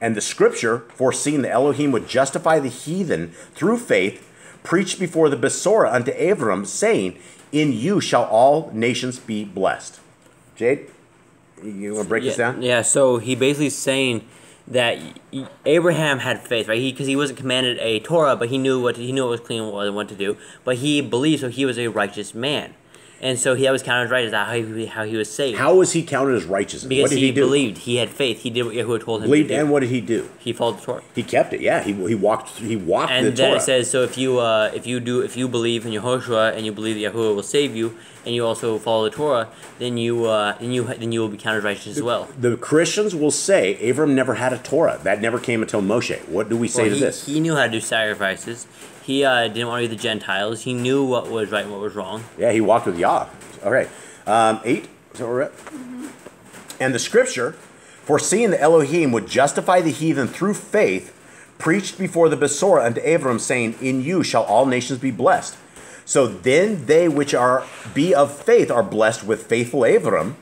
S2: And the scripture, foreseeing that Elohim would justify the heathen through faith, preached before the Besorah unto Abram, saying, in you shall all nations be blessed. Jade, you want to break this down?
S4: Yeah, so he basically is saying that Abraham had faith, right? Because he wasn't commanded a Torah, but he knew what was clean and what to do. But he believed, so he was a righteous man. And so he was counted as righteous. That's how he was saved.
S2: How was he counted as righteous?
S4: Because
S2: what did he do?
S4: Believed. He had faith. He did what Yahuwah told him
S2: believed,
S4: to do.
S2: And what did he do?
S4: He followed the Torah.
S2: He kept it. Yeah, he walked. He walked
S4: and
S2: the Torah.
S4: And then it says, so if you believe in Yehoshua and you believe that Yahuwah will save you, and you also follow the Torah, then you will be counted righteous as well.
S2: The Christians will say Abram never had a Torah. That never came until Moshe. What do we say to this?
S4: He knew how to do sacrifices. He didn't want to be the Gentiles. He knew what was right and what was wrong.
S2: Yeah, he walked with Yah. Okay. 8. Is that where we're at? Mm-hmm. And the scripture, foreseeing that Elohim would justify the heathen through faith, preached before the Besorah unto Abram, saying, in you shall all nations be blessed. So then they which be of faith are blessed with faithful Abram.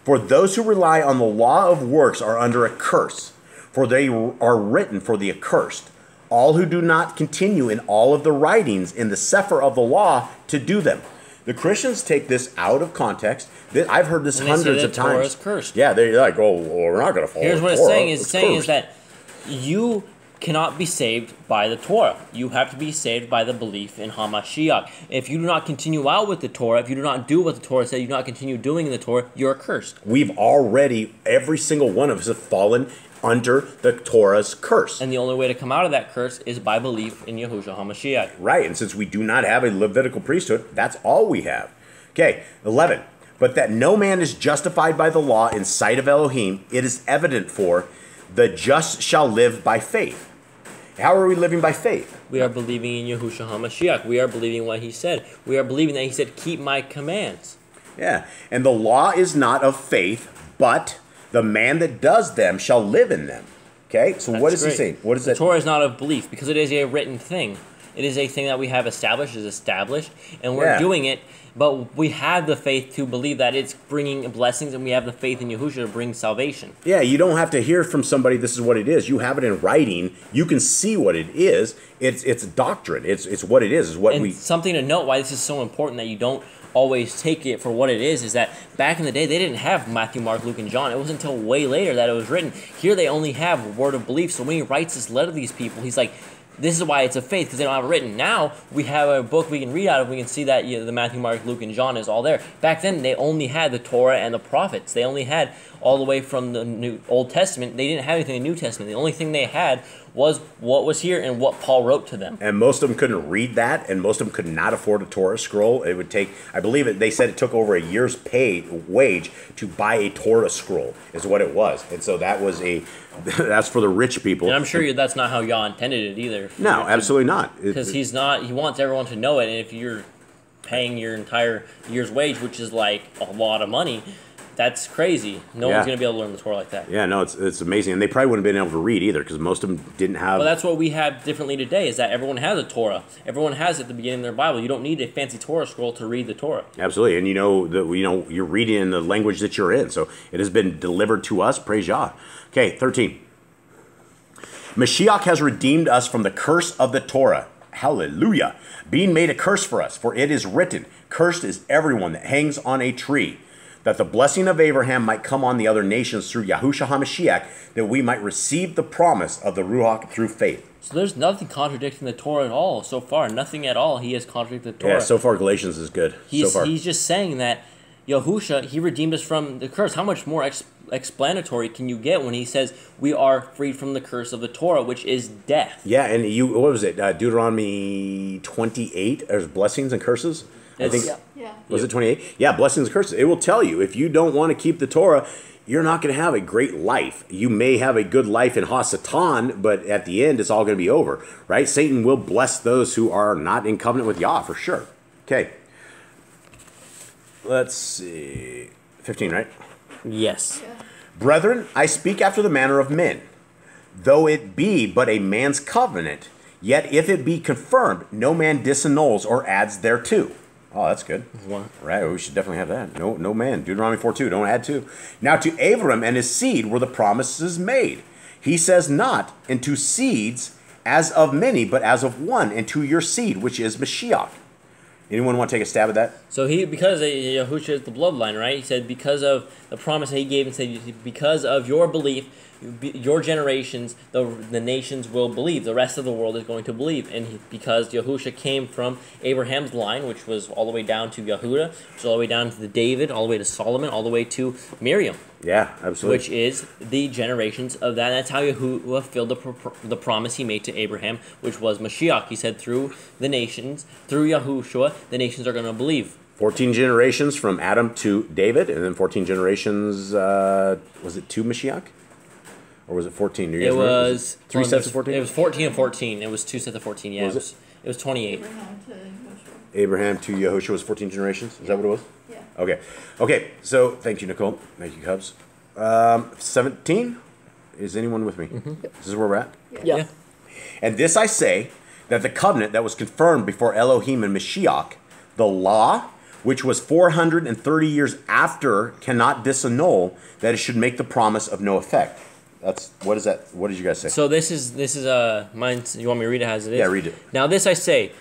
S2: For those who rely on the law of works are under a curse, for they are written for the accursed. All who do not continue in all of the writings in the sefer of the law to do them. The Christians take this out of context. I've heard this hundreds of times.
S3: Torah is cursed.
S2: Yeah, they're like, oh, well, we're not going to follow
S3: Here's
S2: the
S3: what
S2: Torah.
S3: It's saying is that you cannot be saved by the Torah. You have to be saved by the belief in HaMashiach. If you do not continue out with the Torah, if you do not do what the Torah said, you do not continue doing in the Torah, you're cursed.
S2: We've already, every single one of us have fallen under the Torah's curse.
S3: And the only way to come out of that curse is by belief in Yahushua HaMashiach.
S2: Right, and since we do not have a Levitical priesthood, that's all we have. Okay, 11. But that no man is justified by the law in sight of Elohim, it is evident for the just shall live by faith. How are we living by faith?
S3: We are believing in Yahushua HaMashiach. We are believing what he said. We are believing that he said, keep my commands.
S2: Yeah, and the law is not of faith, but the man that does them shall live in them. Okay, so what is he saying? What is that?
S3: The Torah is not of belief, because it is a written thing. It is a thing that we have established, and we're doing it, but we have the faith to believe that it's bringing blessings, and we have the faith in Yahushua to bring salvation.
S2: Yeah, you don't have to hear from somebody, this is what it is. You have it in writing. You can see what it is. It's doctrine. It's what it is.
S3: Something to note why this is so important that you don't always take it for what it is that back in the day they didn't have Matthew, Mark, Luke, and John. It wasn't until way later that it was written. Here they only have a word of belief. So when he writes this letter to these people, he's like, this is why it's a faith, because they don't have it written. Now we have a book we can read out of. We can see that the Matthew, Mark, Luke, and John is all there. Back then they only had the Torah and the prophets. They only had all the way from the Old Testament. They didn't have anything in the New Testament. The only thing they had was what was here and what Paul wrote to them.
S2: And most of them couldn't read that, and most of them could not afford a Torah scroll. It would take, I believe they said it took over a year's wage to buy a Torah scroll, is what it was. And so that's for the rich people.
S3: And I'm sure that's not how Yah intended it either.
S2: No, absolutely not.
S3: Because he wants everyone to know it, and if you're paying your entire year's wage, which is like a lot of money, that's crazy. No one's going to be able to learn the Torah like that.
S2: Yeah, no, it's amazing. And they probably wouldn't have been able to read either, because most of them didn't have...
S3: But that's what we have differently today, is that everyone has a Torah. Everyone has it at the beginning of their Bible. You don't need a fancy Torah scroll to read the Torah.
S2: Absolutely. And you're reading in the language that you're in. So it has been delivered to us. Praise Yah. Okay, 13. Mashiach has redeemed us from the curse of the Torah. Hallelujah. Being made a curse for us, for it is written, cursed is everyone that hangs on a tree, that the blessing of Abraham might come on the other nations through Yahushua HaMashiach, that we might receive the promise of the Ruach through faith.
S3: So there's nothing contradicting the Torah at all so far. Nothing at all. He has contradicted the Torah.
S2: Yeah, so far Galatians is good.
S3: He's just saying that Yahusha, he redeemed us from the curse. How much more explanatory can you get when he says we are freed from the curse of the Torah, which is death?
S2: Yeah, and what was it? Deuteronomy 28, there's blessings and curses? I think.
S5: Yeah.
S2: Was it 28? Yeah, blessings and curses. It will tell you, if you don't want to keep the Torah, you're not going to have a great life. You may have a good life in Hasatan, but at the end, it's all going to be over, right? Satan will bless those who are not in covenant with Yah, for sure. Okay. Let's see. 15, right?
S3: Yes.
S5: Yeah.
S2: Brethren, I speak after the manner of men. Though it be but a man's covenant, yet if it be confirmed, no man disannuls or adds thereto. Oh, that's good.
S3: What?
S2: Right, we should definitely have that. No man. Deuteronomy 4:2, don't add to. Now to Abram and his seed were the promises made. He says not, and to seeds as of many, but as of one, and to your seed, which is Mashiach. Anyone want to take a stab at that?
S3: So because Yahusha is the bloodline, right? He said because of the promise that he gave, and said because of your belief, your generations, the nations will believe. The rest of the world is going to believe. And because Yahusha came from Abraham's line, which was all the way down to Yehuda, which was all the way down to the David, all the way to Solomon, all the way to Miriam.
S2: Yeah, absolutely.
S3: Which is the generations of that. That's how Yahuwah fulfilled the promise he made to Abraham, which was Mashiach. He said through the nations, through Yahushua, the nations are going to believe.
S2: 14 generations from Adam to David, and then 14 generations, was it to Mashiach? Or was it 14?
S3: It was...
S2: Three sets of 14?
S3: It was 14 and 14. It was 2 sets of 14, yeah.
S2: Was
S3: It was 28.
S5: Abraham to Joshua.
S2: Abraham to Yahushua was 14 generations? Is that what it was?
S5: Yeah.
S2: Okay, so thank you, Nicole. Thank you, Cubs. 17? Is anyone with me?
S3: Mm-hmm.
S2: This is where we're at?
S1: Yeah.
S2: And this I say, that the covenant that was confirmed before Elohim and Mashiach, the law, which was 430 years after, cannot disannul, that it should make the promise of no effect. What is that? What did you guys say?
S3: So this is mine. You want me to read it as it is?
S2: Yeah, read it.
S3: Now this I say,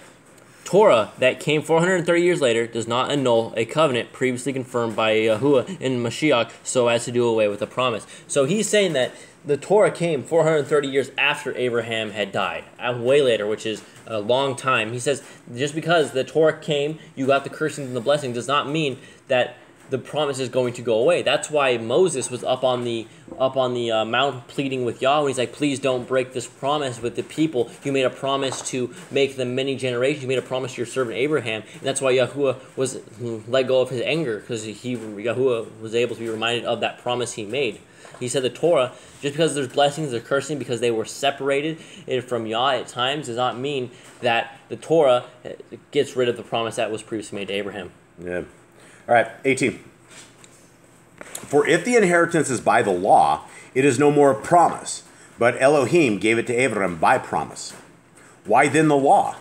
S3: Torah that came 430 years later does not annul a covenant previously confirmed by Yahuwah and Mashiach so as to do away with the promise. So he's saying that the Torah came 430 years after Abraham had died, way later, which is a long time. He says just because the Torah came, you got the cursings and the blessings, does not mean that the promise is going to go away. That's why Moses was up on the mount pleading with Yahweh. He's like, please don't break this promise with the people. You made a promise to make them many generations. You made a promise to your servant Abraham. And that's why Yahuwah was let go of his anger, because Yahuwah was able to be reminded of that promise he made. He said the Torah, just because there's blessings, there's cursing, because they were separated from Yah at times, does not mean that the Torah gets rid of the promise that was previously made to Abraham.
S2: Yeah. All right, 18. For if the inheritance is by the law, it is no more a promise, but Elohim gave it to Abraham by promise. Why then the law?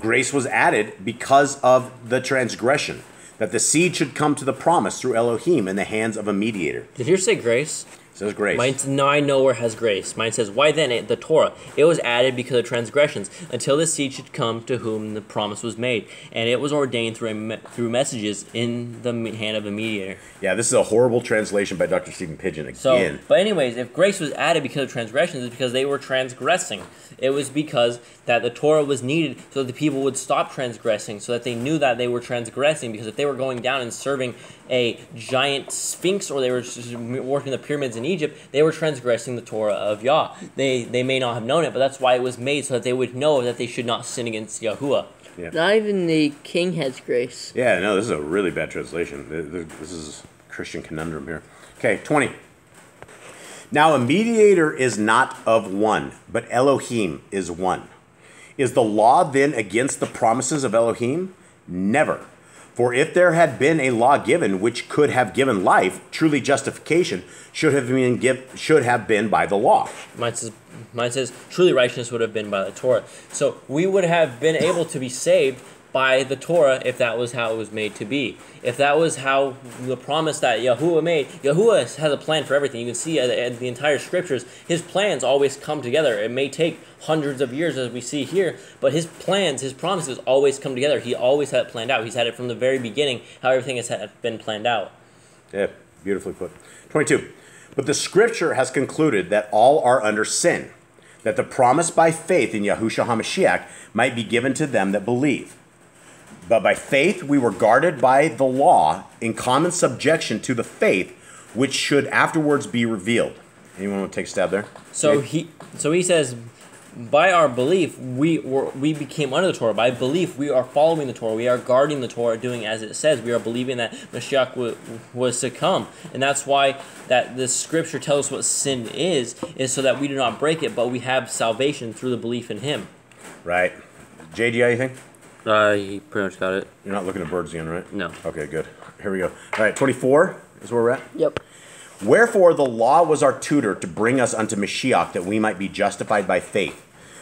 S2: Grace was added because of the transgression, that the seed should come to the promise through Elohim in the hands of a mediator.
S3: Did yours say grace?
S2: It says grace.
S3: Mine's nowhere has grace. Mine says, why then the Torah? It was added because of transgressions, until the seed should come to whom the promise was made. And it was ordained through messages in the hand of a mediator.
S2: Yeah, this is a horrible translation by Dr. Stephen Pidgeon again.
S3: But anyways, if grace was added because of transgressions, it's because they were transgressing. It was because that the Torah was needed so that the people would stop transgressing, so that they knew that they were transgressing. Because if they were going down and serving a giant sphinx, or they were just working the pyramids in Egypt, they were transgressing the Torah of Yah. They may not have known it, but that's why it was made, so that they would know that they should not sin against Yahuwah.
S2: Yeah.
S1: Not even the king has grace.
S2: Yeah, no, this is a really bad translation. This is a Christian conundrum here. Okay, 20. Now a mediator is not of one, but Elohim is one. Is the law then against the promises of Elohim? Never. For if there had been a law given which could have given life, truly justification should have been by the law.
S3: Mine says truly righteousness would have been by the Torah. So we would have been able to be saved by the Torah if that was how it was made to be. If that was how the promise that Yahuwah made, Yahuwah has a plan for everything. You can see at the entire scriptures, his plans always come together. It may take hundreds of years as we see here, but his plans, his promises always come together. He always had it planned out. He's had it from the very beginning, how everything has been planned out.
S2: Yeah, beautifully put. 22. But the scripture has concluded that all are under sin, that the promise by faith in Yahushua HaMashiach might be given to them that believe. But by faith we were guarded by the law in common subjection to the faith which should afterwards be revealed. Anyone want to take a stab there?
S3: So he says, by our belief we became under the Torah. By belief we are following the Torah. We are guarding the Torah, doing as it says. We are believing that Mashiach was to come, and that's why that the scripture tells us what sin is so that we do not break it, but we have salvation through the belief in Him.
S2: Right. Jay, do you have anything?
S4: He pretty much got it.
S2: You're not looking at birds again, right?
S4: No.
S2: Okay, good. Here we go. All right, 24 is where we're at.
S1: Yep.
S2: Wherefore the law was our tutor to bring us unto Mashiach, that we might be justified by faith.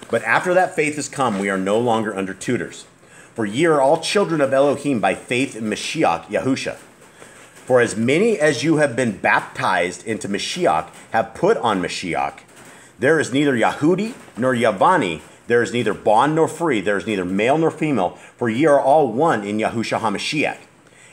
S2: But after that faith is come, we are no longer under tutors. For ye are all children of Elohim by faith in Mashiach, Yahusha. For as many as you have been baptized into Mashiach have put on Mashiach. There is neither Yahudi nor Yavani, there is neither bond nor free, there is neither male nor female, for ye are all one in Yahushua HaMashiach.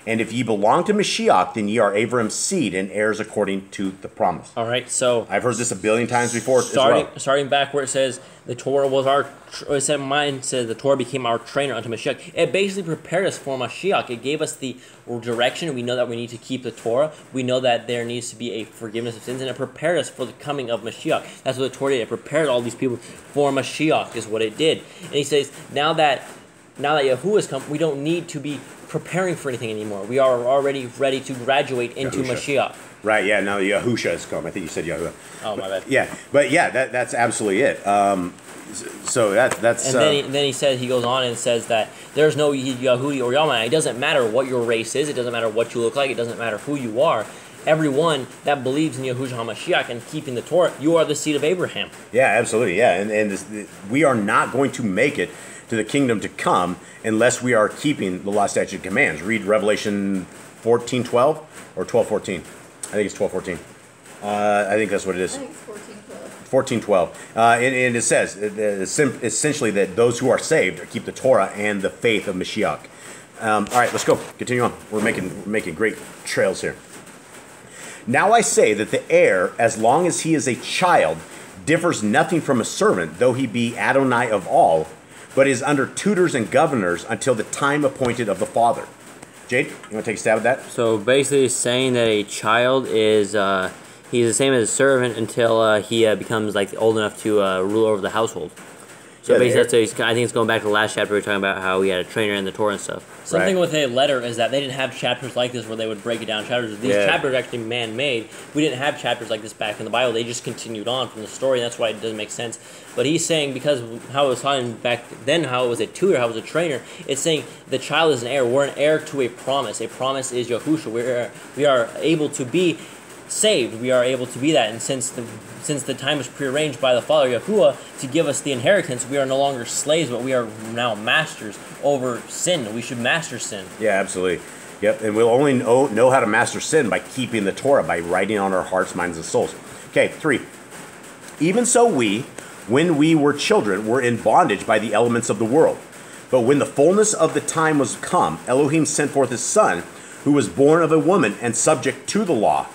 S2: And if ye belong to Mashiach, then ye are Abraham's seed and heirs according to the promise.
S3: All right, so
S2: I've heard this a billion times before
S3: starting back where it says the Torah was our, it said mine says the Torah became our trainer unto Mashiach. It basically prepared us for Mashiach. It gave us the direction. We know that we need to keep the Torah. We know that there needs to be a forgiveness of sins, and it prepared us for the coming of Mashiach. That's what the Torah did. It prepared all these people for Mashiach is what it did. And he says now that Yahuwah has come, we don't need to be preparing for anything anymore. We are already ready to graduate into Mashiach.
S2: Right, yeah, now Yahusha has come. I think you said Yahuwah.
S3: Oh, my bad.
S2: Yeah, but yeah, that's absolutely it. So that's...
S3: And then he says, he goes on and says that there's no Yahudi or Yahweh. It doesn't matter what your race is. It doesn't matter what you look like. It doesn't matter who you are. Everyone that believes in Yahushua HaMashiach and keeping the Torah, you are the seed of Abraham.
S2: Yeah, absolutely, yeah. And we are not going to make it to the kingdom to come unless we are keeping the law, statutes, and commands. Read Revelation 14:12 or 12:14. I think it's 12:14. I think that's what it is.
S6: I think it's 14:12.
S2: 14:12. And it says essentially that those who are saved keep the Torah and the faith of Mashiach. All right, let's go. Continue on. We're making great trails here. Now I say that the heir, as long as he is a child, differs nothing from a servant, though he be Adonai of all, but is under tutors and governors until the time appointed of the father. Jade, you want to take a stab at that?
S4: So basically it's saying that a child is, he's the same as a servant until he becomes like old enough to rule over the household. So
S2: Yeah,
S4: basically I think it's going back to the last chapter we were talking about how he had a trainer in the Torah and stuff.
S3: Something
S2: Right.
S3: with a letter is that they didn't have chapters like this where they would break it down chapters. These chapters are actually man-made. We didn't have chapters like this back in the Bible. They just continued on from the story, and that's why it doesn't make sense. But he's saying because how it was talking back then, how it was a tutor, how it was a trainer, it's saying the child is an heir. We're an heir to a promise. A promise is Yahushua. We are able to be saved. We are able to be that, and since the time was prearranged by the Father Yahuwah to give us the inheritance, we are no longer slaves, but we are now masters over sin. We should master sin.
S2: Yeah, absolutely. Yep, and we'll only know how to master sin by keeping the Torah, by writing on our hearts, minds, and souls. Okay, 3. Even so we, when we were children, were in bondage by the elements of the world. But when the fullness of the time was come, Elohim sent forth his Son, who was born of a woman and subject to the law,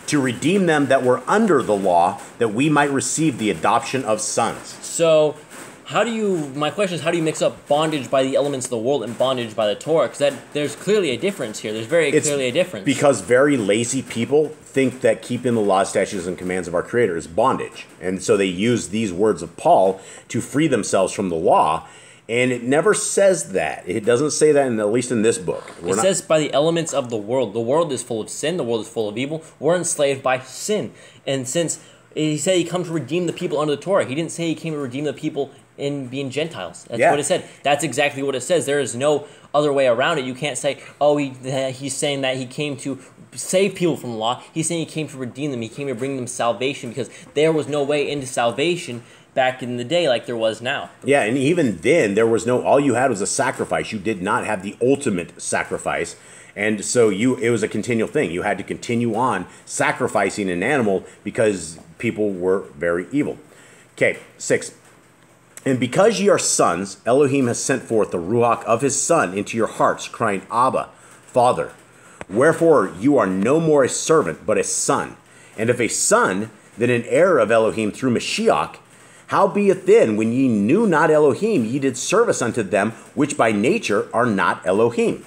S2: to redeem them that were under the law, that we might receive the adoption of sons.
S3: So, my question is, how do you mix up bondage by the elements of the world and bondage by the Torah? Because there's clearly a difference here. There's clearly a difference.
S2: Because very lazy people think that keeping the law, statutes, and commands of our Creator is bondage. And so they use these words of Paul to free themselves from the law. And it never says that. It doesn't say that, at least in this book.
S3: It says by the elements of the world. The world is full of sin. The world is full of evil. We're enslaved by sin. And since he said he come to redeem the people under the Torah, he didn't say he came to redeem the people in being Gentiles. That's what it said. That's exactly what it says. There is no other way around it. You can't say, oh, he's saying that he came to save people from the law. He's saying he came to redeem them. He came to bring them salvation because there was no way into salvation back in the day like there was now.
S2: Yeah, and even then, there was no, all you had was a sacrifice. You did not have the ultimate sacrifice. And so it was a continual thing. You had to continue on sacrificing an animal because people were very evil. Okay, 6. And because ye are sons, Elohim has sent forth the Ruach of his Son into your hearts, crying, Abba, Father. Wherefore you are no more a servant, but a son. And if a son, then an heir of Elohim through Mashiach. Howbeit then, when ye knew not Elohim, ye did service unto them, which by nature are not Elohim.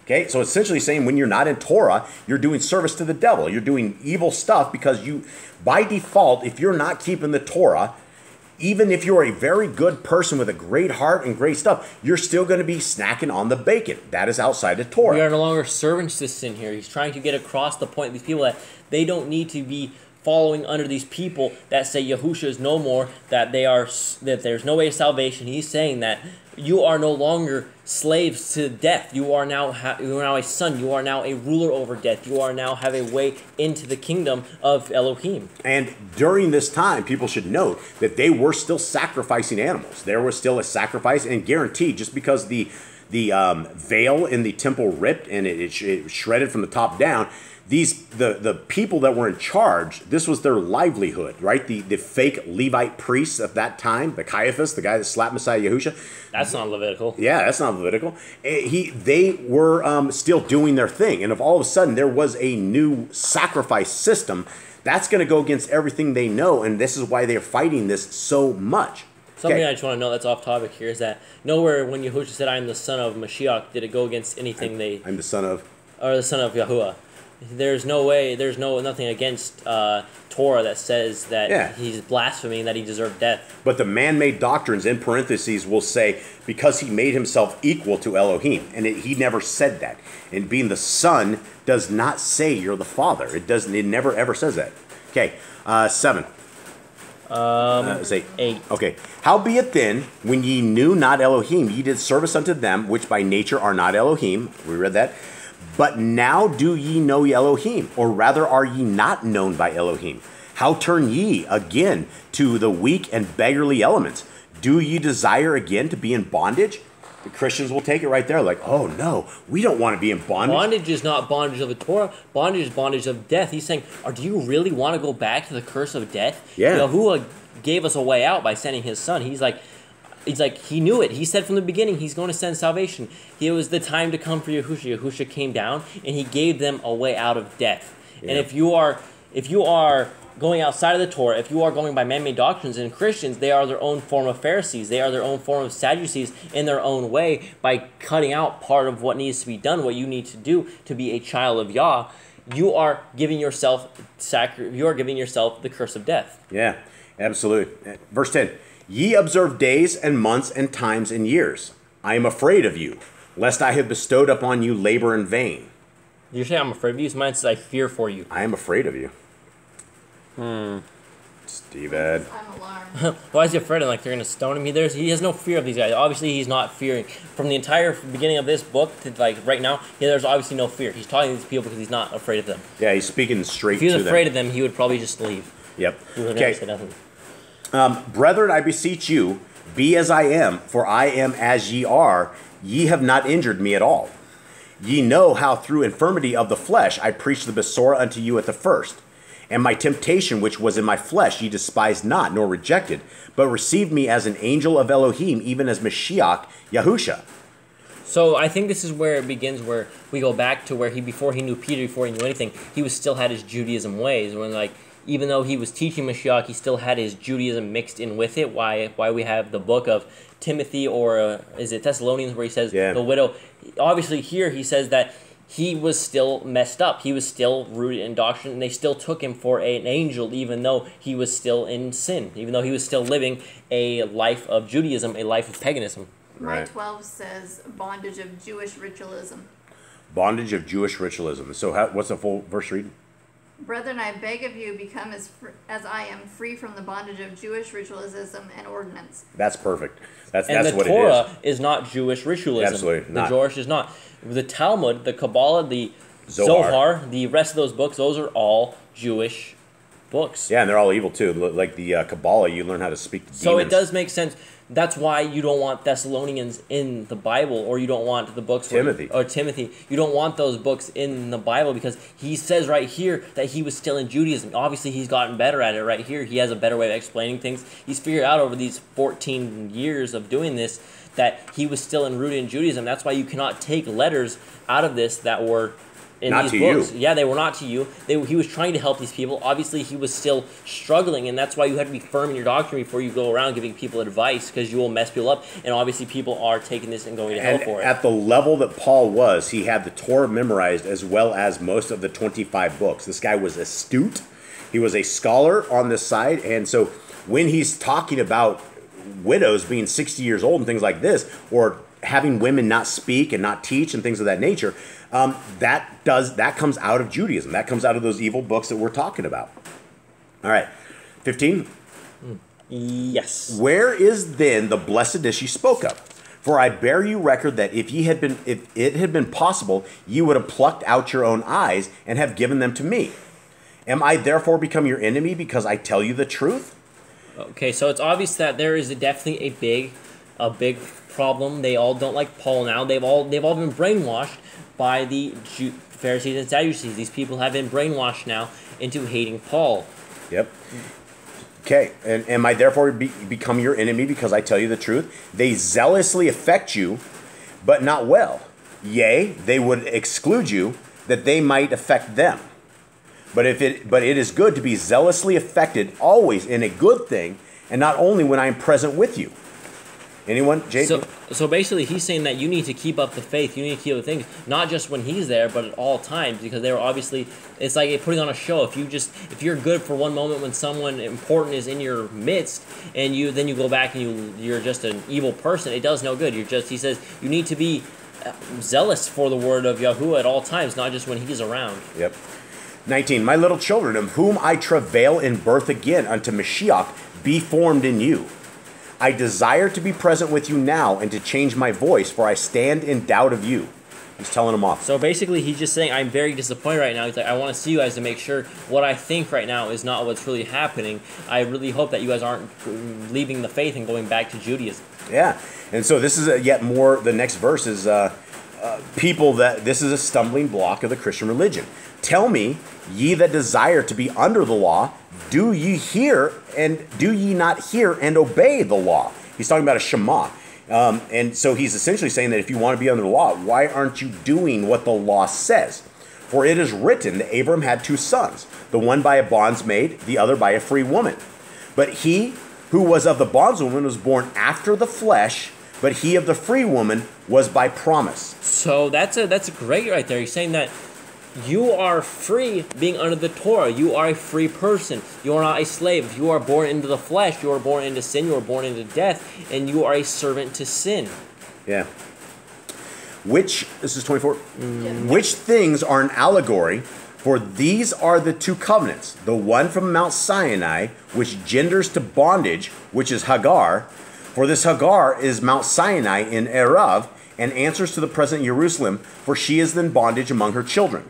S2: Okay, so essentially saying when you're not in Torah, you're doing service to the devil. You're doing evil stuff because you, by default, if you're not keeping the Torah, even if you're a very good person with a great heart and great stuff, you're still going to be snacking on the bacon. That is outside of Torah.
S3: We are no longer servants to sin here. He's trying to get across the point, these people, that they don't need to be following under these people that say Yahusha is no more, that there's no way of salvation. He's saying that you are no longer slaves to death. You are now a son. You are now a ruler over death. You are now have a way into the kingdom of Elohim.
S2: And during this time, people should note that they were still sacrificing animals. There was still a sacrifice, and guaranteed, just because the veil in the temple ripped and it shredded from the top down, the people that were in charge, this was their livelihood, right? The fake Levite priests of that time, the Caiaphas, the guy that slapped Messiah Yahusha.
S3: That's not Levitical.
S2: Yeah, that's not Levitical. They were still doing their thing. And if all of a sudden there was a new sacrifice system, that's going to go against everything they know. And this is why they're fighting this so much.
S3: Something I just want to know that's off topic here is that nowhere when Yahusha said, I am the son of Mashiach, did it go against anything
S2: I'm the son of...
S3: Or the son of Yahuwah. There's no way, nothing against Torah that says that he's blaspheming, that he deserved death.
S2: But the man-made doctrines, in parentheses, will say, because he made himself equal to Elohim. And he never said that. And being the son does not say you're the father. It never ever says that. Okay, 7. 8. Okay. Howbeit then, when ye knew not Elohim, ye did service unto them, which by nature are not Elohim. We read that. But now do ye know Elohim, or rather are ye not known by Elohim? How turn ye again to the weak and beggarly elements? Do ye desire again to be in bondage? The Christians will take it right there, like, oh no, we don't want to be in bondage.
S3: Bondage is not bondage of the Torah. Bondage is bondage of death. He's saying, do you really want to go back to the curse of death?
S2: Yeah.
S3: Yahuwah gave us a way out by sending his son. He's like, he knew it. He said from the beginning he's going to send salvation. It was the time to come for Yahusha. Yahusha came down and he gave them a way out of death. Yeah. And if you are going outside of the Torah, if you are going by man-made doctrines, and Christians, they are their own form of Pharisees. They are their own form of Sadducees in their own way by cutting out part of what needs to be done, what you need to do to be a child of Yah. You are giving yourself the curse of death.
S2: Yeah, absolutely. Verse 10. Ye observe days and months and times and years. I am afraid of you, lest I have bestowed upon you labor in vain.
S3: You're saying I'm afraid of you? Mine says I fear for you.
S2: I am afraid of you. Steve Ed.
S6: I'm alarmed.
S3: Why is he afraid of him? Like they're going to stone him? He has no fear of these guys. Obviously, he's not fearing. From the entire beginning of this book to like right now, there's obviously no fear. He's talking to these people because he's not afraid of them.
S2: Yeah, he's speaking straight to them.
S3: If he was afraid of them, he would probably just leave.
S2: Yep.
S3: He would never say nothing.
S2: Brethren, I beseech you, be as I am, for I am as ye are. Ye have not injured me at all. Ye know how through infirmity of the flesh I preached the Besorah unto you at the first. And my temptation which was in my flesh ye despised not, nor rejected, but received me as an angel of Elohim, even as Mashiach Yahusha.
S3: So I think this is where it begins, where we go back to where before he knew Peter, before he knew anything, he still had his Judaism ways, when like, even though he was teaching Mashiach, he still had his Judaism mixed in with it. Why we have the book of Timothy, or is it Thessalonians, where he says the widow. Obviously here he says that he was still messed up. He was still rooted in doctrine, and they still took him for an angel, even though he was still in sin, even though he was still living a life of Judaism, a life of paganism.
S6: My
S2: Right.
S6: 12 says bondage of Jewish ritualism.
S2: Bondage of Jewish ritualism. So what's the full verse read?
S6: Brethren, I beg of you, become as I am, free from the bondage of Jewish ritualism and ordinance.
S2: That's perfect. That's
S3: And
S2: what
S3: the Torah
S2: it is.
S3: is not Jewish ritualism.
S2: Absolutely not.
S3: The Jorash is not. The Talmud, the Kabbalah, the
S2: Zohar.
S3: Zohar, the rest of those books, those are all Jewish books.
S2: Yeah, and they're all evil too. Like the Kabbalah, you learn how to speak to demons.
S3: So it does make sense. That's why you don't want Thessalonians in the Bible, or you don't want the books
S2: Timothy.
S3: or Timothy. You don't want those books in the Bible because he says right here that he was still in Judaism. Obviously, he's gotten better at it right here. He has a better way of explaining things. He's figured out over these 14 years of doing this that he was still rooted in Judaism. That's why you cannot take letters out of this that were in
S2: not
S3: these
S2: to
S3: books.
S2: you.
S3: Yeah, they were not to you. He was trying to help these people. Obviously, he was still struggling, and that's why you have to be firm in your doctrine before you go around giving people advice, because you will mess people up. And obviously, people are taking this and going to hell for it.
S2: At the level that Paul was, he had the Torah memorized as well as most of the 25 books. This guy was astute. He was a scholar on this side, and so when he's talking about widows being 60 years old and things like this, or having women not speak and not teach and things of that nature, that comes out of Judaism. That comes out of those evil books that we're talking about. All right, 15.
S3: Yes.
S2: Where is then the blessedness you spoke of? For I bear you record that if it had been possible, you would have plucked out your own eyes and have given them to me. Am I therefore become your enemy because I tell you the truth?
S3: Okay, so it's obvious that there is definitely a big problem. They all don't like Paul now. They've all been brainwashed by the Pharisees and Sadducees. These people have been brainwashed now into hating Paul.
S2: Yep. Okay, and am I therefore become your enemy because I tell you the truth? They zealously affect you, but not well. Yea, they would exclude you, that they might affect them. But it is good to be zealously affected always in a good thing, and not only when I am present with you. Anyone, Jake?
S3: So basically, he's saying that you need to keep up the faith. You need to keep up the things, not just when he's there, but at all times, because they were obviously. It's like putting on a show. If you're good for one moment when someone important is in your midst, and then you go back and you're just an evil person, it does no good. He says you need to be zealous for the word of Yahuwah at all times, not just when he's around.
S2: Yep. 19. My little children, of whom I travail in birth again unto Mashiach, be formed in you. I desire to be present with you now and to change my voice, for I stand in doubt of you. He's telling them off.
S3: So basically, he's just saying, I'm very disappointed right now. He's like, I want to see you guys to make sure what I think right now is not what's really happening. I really hope that you guys aren't leaving the faith and going back to Judaism.
S2: Yeah. And so this is yet more, the next verse is this is a stumbling block of the Christian religion. Tell me, ye that desire to be under the law, do ye not hear and obey the law? He's talking about a Shema. And so he's essentially saying that if you want to be under the law, why aren't you doing what the law says? For it is written that Abram had 2 sons, the one by a bondsmaid, the other by a free woman. But he who was of the bondswoman was born after the flesh, but he of the free woman was by promise.
S3: So that's great right there. He's saying that you are free being under the Torah. You are a free person. You are not a slave. If you are born into the flesh, you are born into sin, you are born into death, and you are a servant to sin.
S2: Yeah. This is 24. Which things are an allegory, for these are the 2 covenants, the one from Mount Sinai, which genders to bondage, which is Hagar. For this Hagar is Mount Sinai in Erav, and answers to the present Jerusalem, for she is in bondage among her children.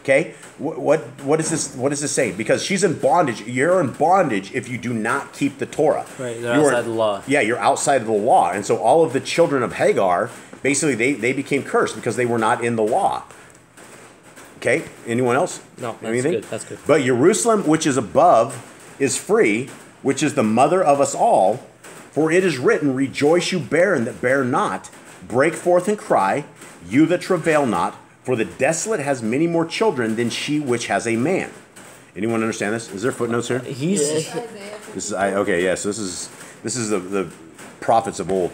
S2: Okay, what is this? What is this saying? Because she's in bondage. You're in bondage if you do not keep the Torah.
S3: Right, you're outside the law.
S2: Yeah, you're outside of the law, and so all of the children of Hagar, basically, they became cursed because they were not in the law. Okay, anyone else?
S3: No, that's
S2: anything?
S3: good. That's good.
S2: But Jerusalem, which is above, is free, which is the mother of us all. For it is written, rejoice, you barren that bear not, break forth and cry, you that travail not. For the desolate has many more children than she which has a man. Anyone understand this? Is there footnotes here? Okay, yes. So this is the prophets of old.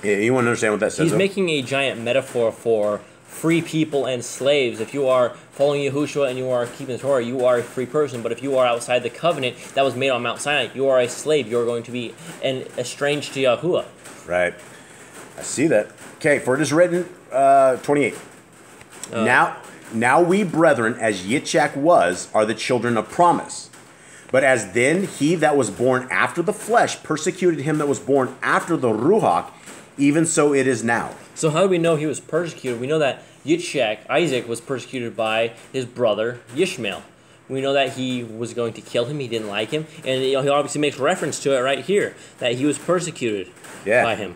S2: Anyone understand what that says?
S3: He's making a giant metaphor for free people and slaves. If you are following Yahushua and you are keeping the Torah, you are a free person. But if you are outside the covenant that was made on Mount Sinai, you are a slave. You are going to be estranged to Yahuwah.
S2: Right. I see that. Okay, for it is written, 28. Now we, brethren, as Yitzchak was, are the children of promise. But as then he that was born after the flesh persecuted him that was born after the Ruach, even so it is now.
S3: So how do we know he was persecuted? We know that Yitzchak, Isaac, was persecuted by his brother Ishmael. We know that he was going to kill him. He didn't like him. And he obviously makes reference to it right here, that he was persecuted by him.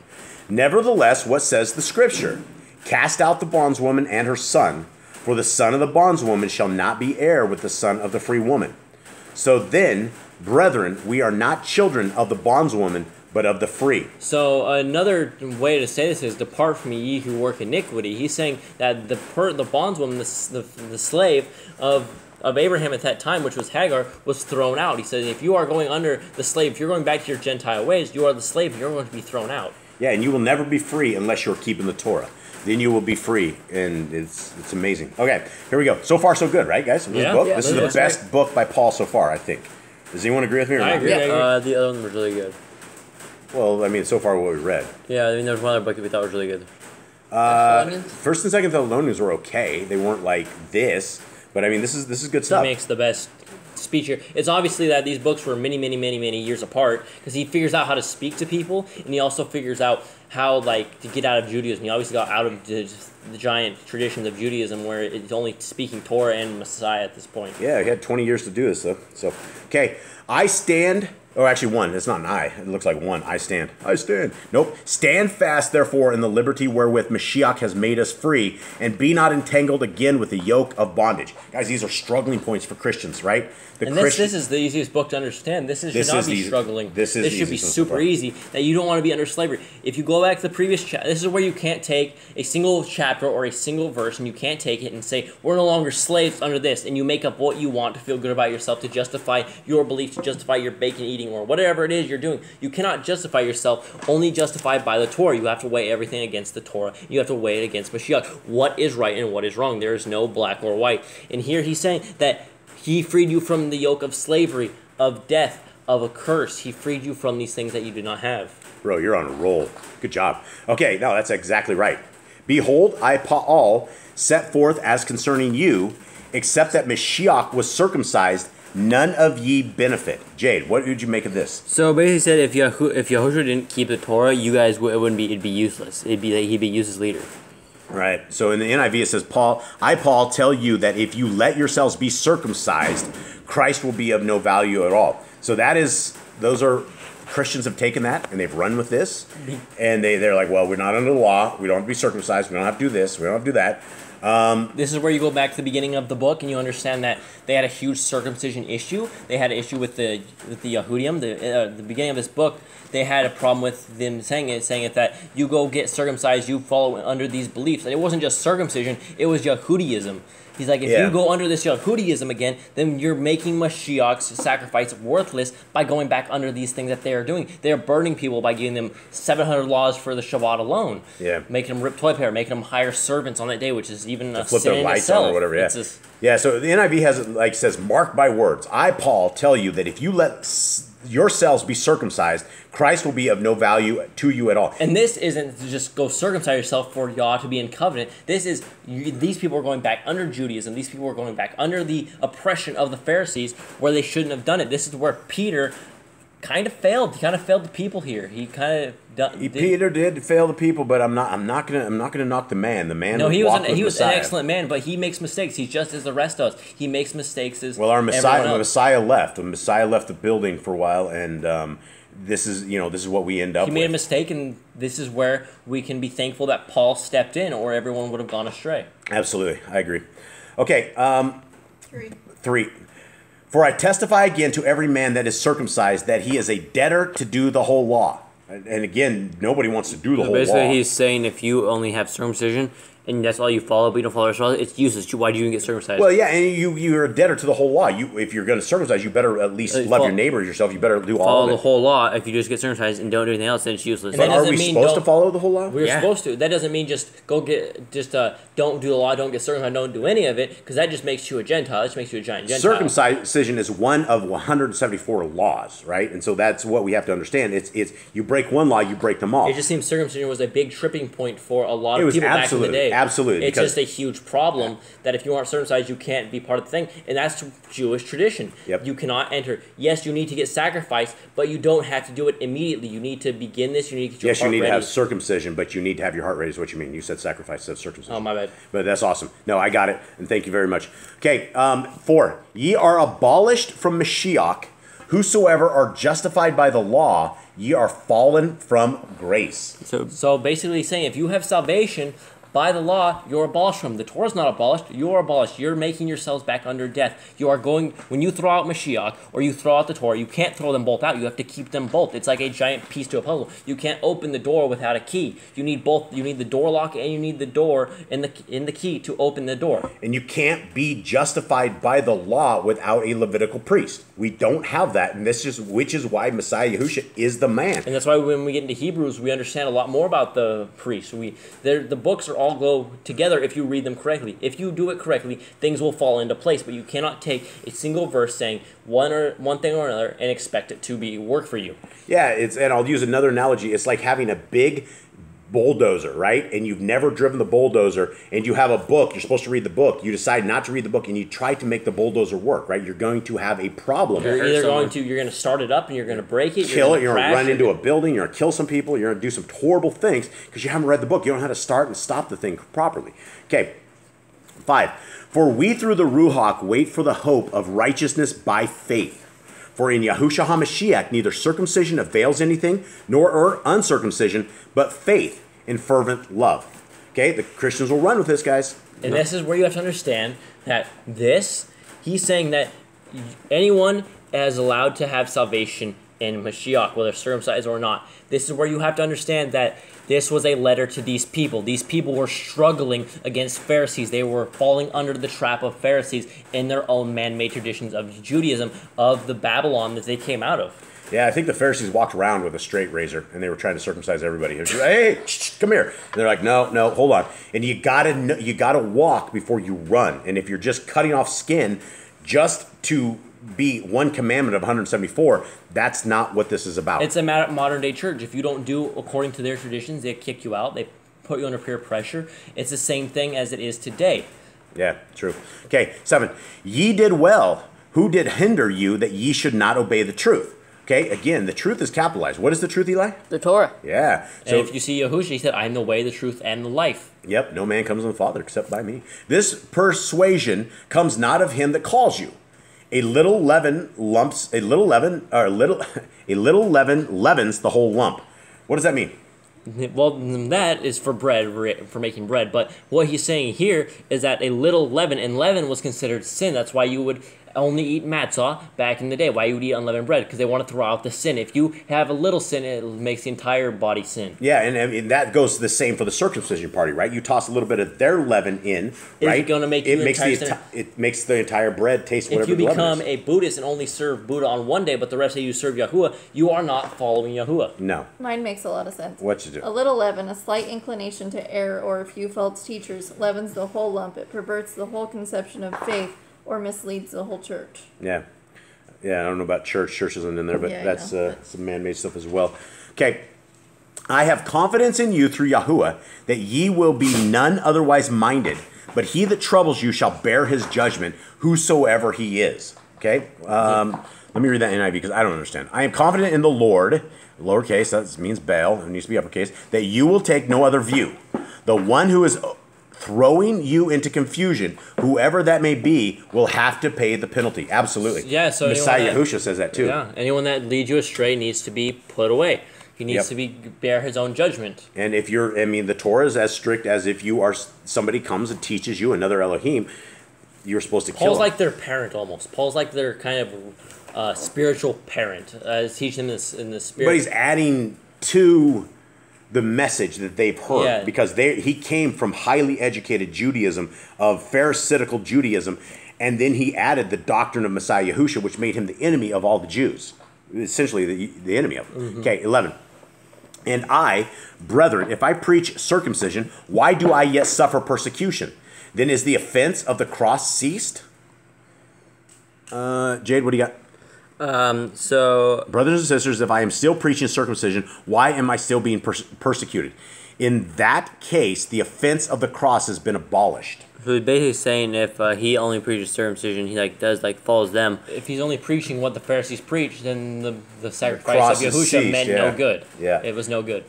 S2: Nevertheless, what says the scripture? Cast out the bondswoman and her son, for the son of the bondswoman shall not be heir with the son of the free woman. So then, brethren, we are not children of the bondswoman, but of the free.
S3: So another way to say this is, depart from me, ye who work iniquity. He's saying that the bondswoman, the slave of Abraham at that time, which was Hagar, was thrown out. He says, if you are going under the slave, if you're going back to your Gentile ways, you are the slave, and you're going to be thrown out.
S2: Yeah, and you will never be free unless you're keeping the Torah. Then you will be free, and it's amazing. Okay, here we go. So far, so good, right, guys? This is the best book by Paul so far, I think. Does anyone agree with me or not?
S3: I agree.
S4: The other one was really good.
S2: Well, I mean, so far what we read.
S4: Yeah, I mean, there was one other book that we thought was really good.
S2: First and Second Thessalonians were okay. They weren't like this, but I mean, this is good stuff.
S3: He makes the best speech here. It's obviously that these books were many years apart, because he figures out how to speak to people, and he also figures out how to get out of Judaism. He obviously got out of the giant traditions of Judaism, where it's only speaking Torah and Messiah at this point.
S2: Yeah, he had 20 years to do this, though. So, okay, I stand. Oh, actually, one. It's not an I. It looks like one. I stand. I stand. Nope. Stand fast, therefore, in the liberty wherewith Mashiach has made us free, and be not entangled again with the yoke of bondage. Guys, these are struggling points for Christians, right?
S3: This is the easiest book to understand. This should not be struggling. This should be super easy, that you don't want to be under slavery. If you go back to the previous chapter, this is where you can't take a single chapter or a single verse, and you can't take it and say, we're no longer slaves under this, and you make up what you want to feel good about yourself, to justify your beliefs, to justify your bacon eating, or whatever it is you're doing. You cannot justify yourself, only justified by the Torah. You have to weigh everything against the Torah. You have to weigh it against Mashiach. What is right and what is wrong? There is no black or white. And here he's saying that he freed you from the yoke of slavery, of death, of a curse. He freed you from these things that you did not have.
S2: Bro, you're on a roll. Good job. Okay, no, that's exactly right. Behold, I, Paul, set forth as concerning you, except that Mashiach was circumcised, none of ye benefit. Jade, what did you make of this?
S4: So basically said if Yahushua didn't keep the Torah, you guys it'd be useless. He'd be a useless leader.
S2: Right. So in the NIV it says, Paul, tell you that if you let yourselves be circumcised, Christ will be of no value at all. So those are Christians have taken that and they've run with this, and they're like, well, we're not under the law. We don't have to be circumcised. We don't have to do this. We don't have to do that.
S3: This is where you go back to the beginning of the book, and you understand that they had a huge circumcision issue. They had an issue with the Yahudim. The beginning of this book, they had a problem with them saying it that you go get circumcised, you follow under these beliefs. And it wasn't just circumcision; it was Yahudiism. He's like, if you go under this Yahudiism again, then you're making Mashiach's sacrifice worthless by going back under these things that they are doing. They are burning people by giving them 700 laws for the Shabbat alone.
S2: Yeah.
S3: Making them rip toilet paper, making them hire servants on that day, which is even a
S2: flip
S3: sin
S2: their
S3: in
S2: lights
S3: itself.
S2: on or whatever, yeah. So the NIV has it says, mark by words. I, Paul, tell you that if you let yourselves be circumcised, Christ will be of no value to you at all.
S3: And this isn't to just go circumcise yourself for Yah to be in covenant. This is, these people are going back under Judaism. These people are going back under the oppression of the Pharisees, where they shouldn't have done it. This is where Peter kind of failed. He kind of failed the people here. He kind of
S2: Peter did fail the people, but I'm not gonna knock the man. The man.
S3: No, he was an
S2: Messiah.
S3: excellent man, but he makes mistakes. He's just as the rest of us. He makes mistakes as
S2: our Messiah.
S3: everyone else.
S2: Messiah left. The Messiah left the building for a while, and this is what we end up.
S3: He made a mistake, and this is where we can be thankful that Paul stepped in, or everyone would have gone astray.
S2: Absolutely, I agree. Okay, 3. For I testify again to every man that is circumcised that he is a debtor to do the whole law. And again, nobody wants to do the whole law.
S4: Basically, he's saying if you only have circumcision and that's all you follow, but you don't follow the law, it's useless. Why do you even get circumcised?
S2: Well, yeah, and you're a debtor to the whole law. If you're going to circumcise, you better at least love your neighbor as yourself. You better do all
S4: follow
S2: of it.
S4: the whole law. If you just get circumcised and don't do anything else, then it's useless.
S2: But are we supposed to follow the whole law?
S3: We're supposed to. That doesn't mean just don't do the law, don't get circumcised, don't do any of it, because that just makes you a Gentile. That just makes you a giant Gentile.
S2: Circumcision is one of 174 laws, right? And so that's what we have to understand. It's you break one law, you break them all.
S3: It just seems circumcision was a big tripping point for a lot of people back in the day. day.
S2: Absolutely.
S3: It's just a huge problem that if you aren't circumcised, you can't be part of the thing. And that's Jewish tradition.
S2: Yep.
S3: You cannot enter. Yes, you need to get sacrificed, but you don't have to do it immediately. You need to begin this. You need to get your
S2: Yes, you
S3: heart
S2: need to
S3: ready.
S2: have circumcision, but you need to have your heart ready is what you mean. You said sacrifice, said circumcision.
S3: Oh, my bad.
S2: But that's awesome. No, I got it, and thank you very much. Okay, 4. Ye are abolished from Mashiach. Whosoever are justified by the law, ye are fallen from grace.
S3: So basically saying if you have salvation by the law, you're abolished from. The Torah is not abolished. You are abolished. You're making yourselves back under death. You are going, when you throw out Mashiach or you throw out the Torah, you can't throw them both out. You have to keep them both. It's like a giant piece to a puzzle. You can't open the door without a key. You need both. You need the door lock and you need the door and the key to open the door.
S2: And you can't be justified by the law without a Levitical priest. We don't have that, and this is which is why Messiah Yahushua is the man.
S3: And that's why when we get into Hebrews, we understand a lot more about the priests. The books are all go together if you read them correctly. If you do it correctly, things will fall into place. But you cannot take a single verse saying one thing or another and expect it to work for you.
S2: Yeah, and I'll use another analogy. It's like having a big bulldozer, right? And you've never driven the bulldozer, and you have a book. You're supposed to read the book. You decide not to read the book, and you try to make the bulldozer work, right? You're going to have a problem.
S3: You're either going to start it up and you're going to break it,
S2: kill it. You're going to run into
S3: it.
S2: a building. You're going to kill some people. You're going to do some horrible things because you haven't read the book. You don't know how to start and stop the thing properly. Okay. 5. For we through the Ruach wait for the hope of righteousness by faith. For in Yahushua HaMashiach neither circumcision avails anything, nor uncircumcision, but faith in fervent love. Okay, the Christians will run with this, guys.
S3: And this is where you have to understand that he's saying that anyone is allowed to have salvation in Mashiach, whether circumcised or not. This is where you have to understand that this was a letter to these people. These people were struggling against Pharisees. They were falling under the trap of Pharisees in their own man-made traditions of Judaism, of the Babylon that they came out of.
S2: Yeah, I think the Pharisees walked around with a straight razor, and they were trying to circumcise everybody. It was like, hey, come here. And they're like, no, hold on. And you gotta walk before you run. And if you're just cutting off skin just to be one commandment of 174, that's not what this is about.
S3: It's a modern day church. If you don't do according to their traditions, they kick you out. They put you under peer pressure. It's the same thing as it is today.
S2: Yeah, true. Okay, 7. Ye did well. Who did hinder you that ye should not obey the truth? Okay, again, the truth is capitalized. What is the truth, Eli?
S1: The Torah.
S2: Yeah.
S3: So if you see Yahushua, he said, I am the way, the truth, and the life.
S2: Yep, no man comes to the Father except by me. This persuasion comes not of him that calls you. A little leaven leavens the whole lump. What does that mean?
S3: Well, that is for bread, for making bread. But what he's saying here is that a little leaven, and leaven was considered sin. That's why you would only eat matzah back in the day. Why you would eat unleavened bread? Because they want to throw out the sin. If you have a little sin, it makes the entire body sin.
S2: Yeah, and that goes the same for the circumcision party, right? You toss a little bit of their leaven in, right?
S3: It's going to make
S2: it makes the entire bread taste whatever the leaven is.
S3: If you become a Buddhist and only serve Buddha on one day, but the rest of you serve Yahuwah, you are not following Yahuwah.
S2: No.
S6: Mine makes a lot of sense.
S2: What you do?
S6: A little leaven, a slight inclination to error, or a few false teachers leavens the whole lump. It perverts the whole conception of faith, or misleads the whole church.
S2: Yeah. Yeah, I don't know about church. Church isn't in there, but
S6: Yeah,
S2: that's some man-made stuff as well. Okay. I have confidence in you through Yahuwah that ye will be none otherwise minded, but he that troubles you shall bear his judgment, whosoever he is. Okay? Let me read that NIV because I don't understand. I am confident in the Lord, lowercase, that means Baal, it needs to be uppercase, that you will take no other view. The one who is throwing you into confusion, whoever that may be, will have to pay the penalty. Absolutely.
S3: Yeah, so
S2: Messiah Yahushua says that too.
S3: Yeah, anyone that leads you astray needs to be put away. He needs to bear his own judgment.
S2: And if the Torah is as strict as if somebody comes and teaches you another Elohim, you're supposed to kill
S3: Paul's
S2: them.
S3: like their parent almost. Paul's like their kind of spiritual parent. Teach them this in the spirit.
S2: But he's adding to the message that they've heard because he came from highly educated Judaism, of Pharisaical Judaism, and then he added the doctrine of Messiah Yahushua, which made him the enemy of all the Jews, essentially the enemy of them. Okay, 11. And I, brethren, if I preach circumcision, why do I yet suffer persecution? Then is the offense of the cross ceased? Jade, what do you got?
S4: So
S2: brothers and sisters, if I am still preaching circumcision, why am I still being persecuted? In that case, the offense of the cross has been abolished.
S4: So he's basically saying if he only preaches circumcision, he follows them.
S3: If he's only preaching what the Pharisees preached, then the sacrifice
S2: cross
S3: of
S2: is
S3: Yahusha
S2: ceased,
S3: meant
S2: yeah.
S3: no good.
S2: Yeah.
S3: It was no good.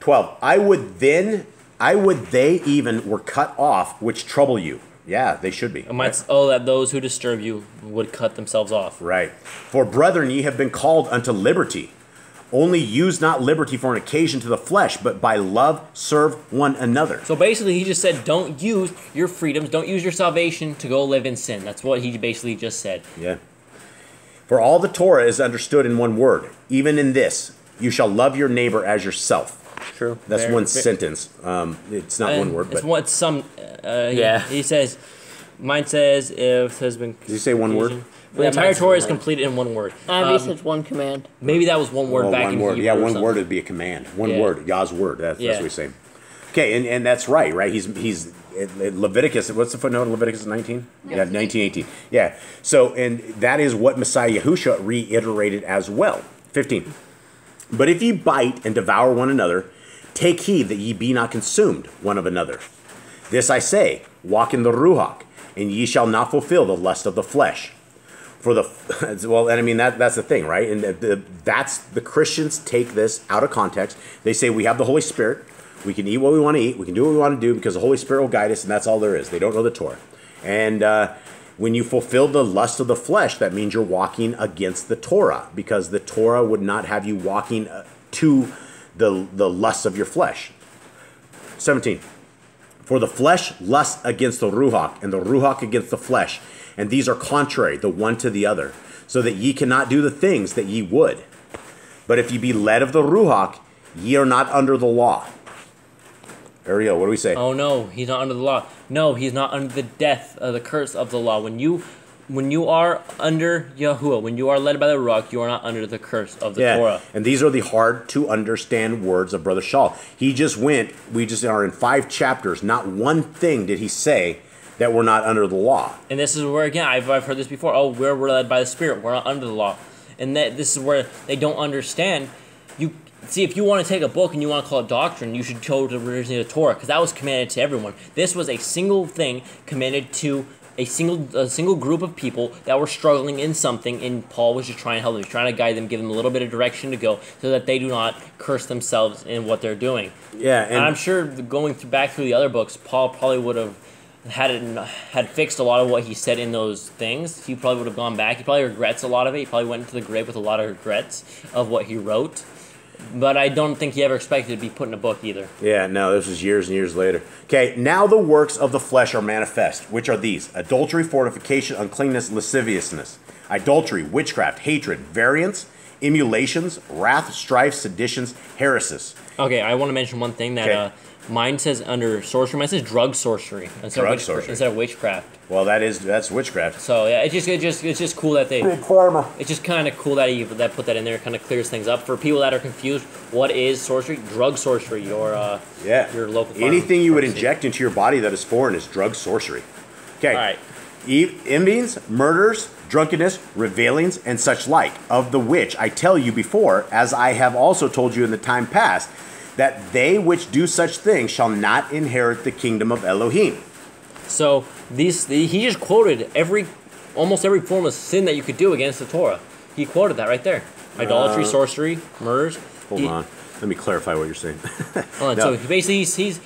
S2: 12. I would they even were cut off, which trouble you. Yeah, they should be.
S3: That those who disturb you would cut themselves off.
S2: Right. For brethren, ye have been called unto liberty. Only use not liberty for an occasion to the flesh, but by love serve one another.
S3: So basically, he just said, don't use your freedoms, don't use your salvation to go live in sin. That's what he basically just said.
S2: Yeah. For all the Torah is understood in one word, even in this, you shall love your neighbor as yourself.
S4: True.
S2: That's one sentence. It's not one word, but
S3: it's what some.
S4: Yeah.
S3: He says, mine says, if has been.
S2: did you say one word?
S3: The entire Torah is completed in one word.
S1: Obviously, it's one command.
S3: Maybe that was one word back
S2: one
S3: in
S2: word.
S3: Hebrew
S2: Yeah,
S3: or
S2: one
S3: something.
S2: word would be a command. One
S3: Yeah.
S2: word, Yah's word. That's
S3: Yeah.
S2: what he's saying. Okay, and that's right. He's Leviticus. What's the footnote? Leviticus 19. Yeah, 19:18. Yeah. So, and that is what Messiah Yahusha reiterated as well. 15. But if ye bite and devour one another, take heed that ye be not consumed one of another. This I say, walk in the Ruach, and ye shall not fulfill the lust of the flesh. For the well, and I mean that's the thing, right? And that's the Christians take this out of context. They say we have the Holy Spirit, we can eat what we want to eat, we can do what we want to do because the Holy Spirit will guide us, and that's all there is. They don't know the Torah. And when you fulfill the lust of the flesh, that means you're walking against the Torah because the Torah would not have you walking to the lusts of your flesh. 17. For the flesh lusts against the Ruach, and the Ruach against the flesh. And these are contrary, the one to the other, so that ye cannot do the things that ye would. But if ye be led of the Ruach, ye are not under the law. Ariel, what do we say?
S3: Oh no, he's not under the law. No, he's not under the the curse of the law. When you are under Yahuwah, when you are led by the Ruach, you are not under the curse of the Torah.
S2: And these are the hard to understand words of Brother Shaul. We just are in 5 chapters. Not one thing did he say that we're not under the law.
S3: And this is where, again, I've heard this before. Oh, we're led by the Spirit. We're not under the law. And this is where they don't understand. See, if you want to take a book and you want to call it Doctrine, you should go to originally the Torah, because that was commanded to everyone. This was a single thing commanded to a single group of people that were struggling in something, and Paul was just trying to help them. He's trying to guide them, give them a little bit of direction to go, so that they do not curse themselves in what they're doing.
S2: Yeah,
S3: and I'm sure going back through the other books, Paul probably would have had fixed a lot of what he said in those things. He probably would have gone back. He probably regrets a lot of it. He probably went into the grave with a lot of regrets of what he wrote. But I don't think he ever expected to be put in a book either.
S2: Yeah, no, this was years and years later. Okay, now the works of the flesh are manifest, which are these: adultery, fornication, uncleanness, lasciviousness, idolatry, witchcraft, hatred, variance, emulations, wrath, strife, seditions, heresies.
S3: Okay, I want to mention one thing that mine says under sorcery. Mine says drug sorcery instead of witchcraft.
S2: Well, that's witchcraft.
S3: So yeah, it's just cool that they.
S2: Big pharma.
S3: It's just kind of cool that that put that in there. Kind of clears things up for people that are confused. What is sorcery? Drug sorcery. Your local.
S2: Anything you would inject into your body that is foreign is drug sorcery. Okay.
S3: All right.
S2: Envyings, murders, drunkenness, revilings, and such like, of the which I tell you before, as I have also told you in the time past, that they which do such things shall not inherit the kingdom of Elohim.
S3: So he just quoted almost every form of sin that you could do against the Torah. He quoted that right there: idolatry, sorcery, murders.
S2: Hold on, let me clarify what you're saying.
S3: No. So basically,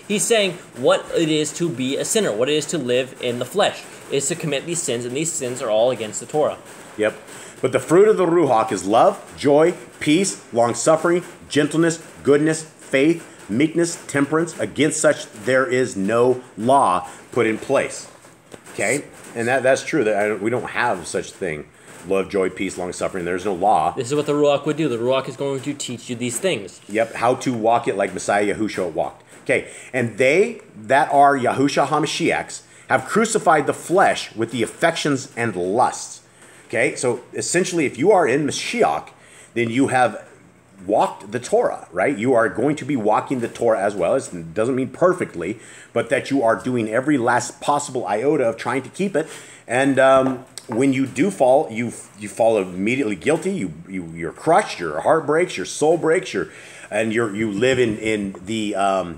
S3: he's saying what it is to be a sinner, what it is to live in the flesh, is to commit these sins, and these sins are all against the Torah.
S2: Yep. But the fruit of the Ruach is love, joy, peace, long-suffering, gentleness, goodness, faith, meekness, temperance. Against such there is no law put in place. Okay? And that's true. That we don't have such thing. Love, joy, peace, long-suffering. There's no law.
S3: This is what the Ruach would do. The Ruach is going to teach you these things.
S2: Yep. How to walk it like Messiah Yahushua walked. Okay. And they that are Yahusha HaMashiachs have crucified the flesh with the affections and lusts. Okay? So essentially, if you are in Mashiach, then you have walked the Torah, right? You are going to be walking the Torah as well. It doesn't mean perfectly, but that you are doing every last possible iota of trying to keep it. And when you do fall, you fall immediately guilty. You're crushed. Your heart breaks. Your soul breaks. You live in the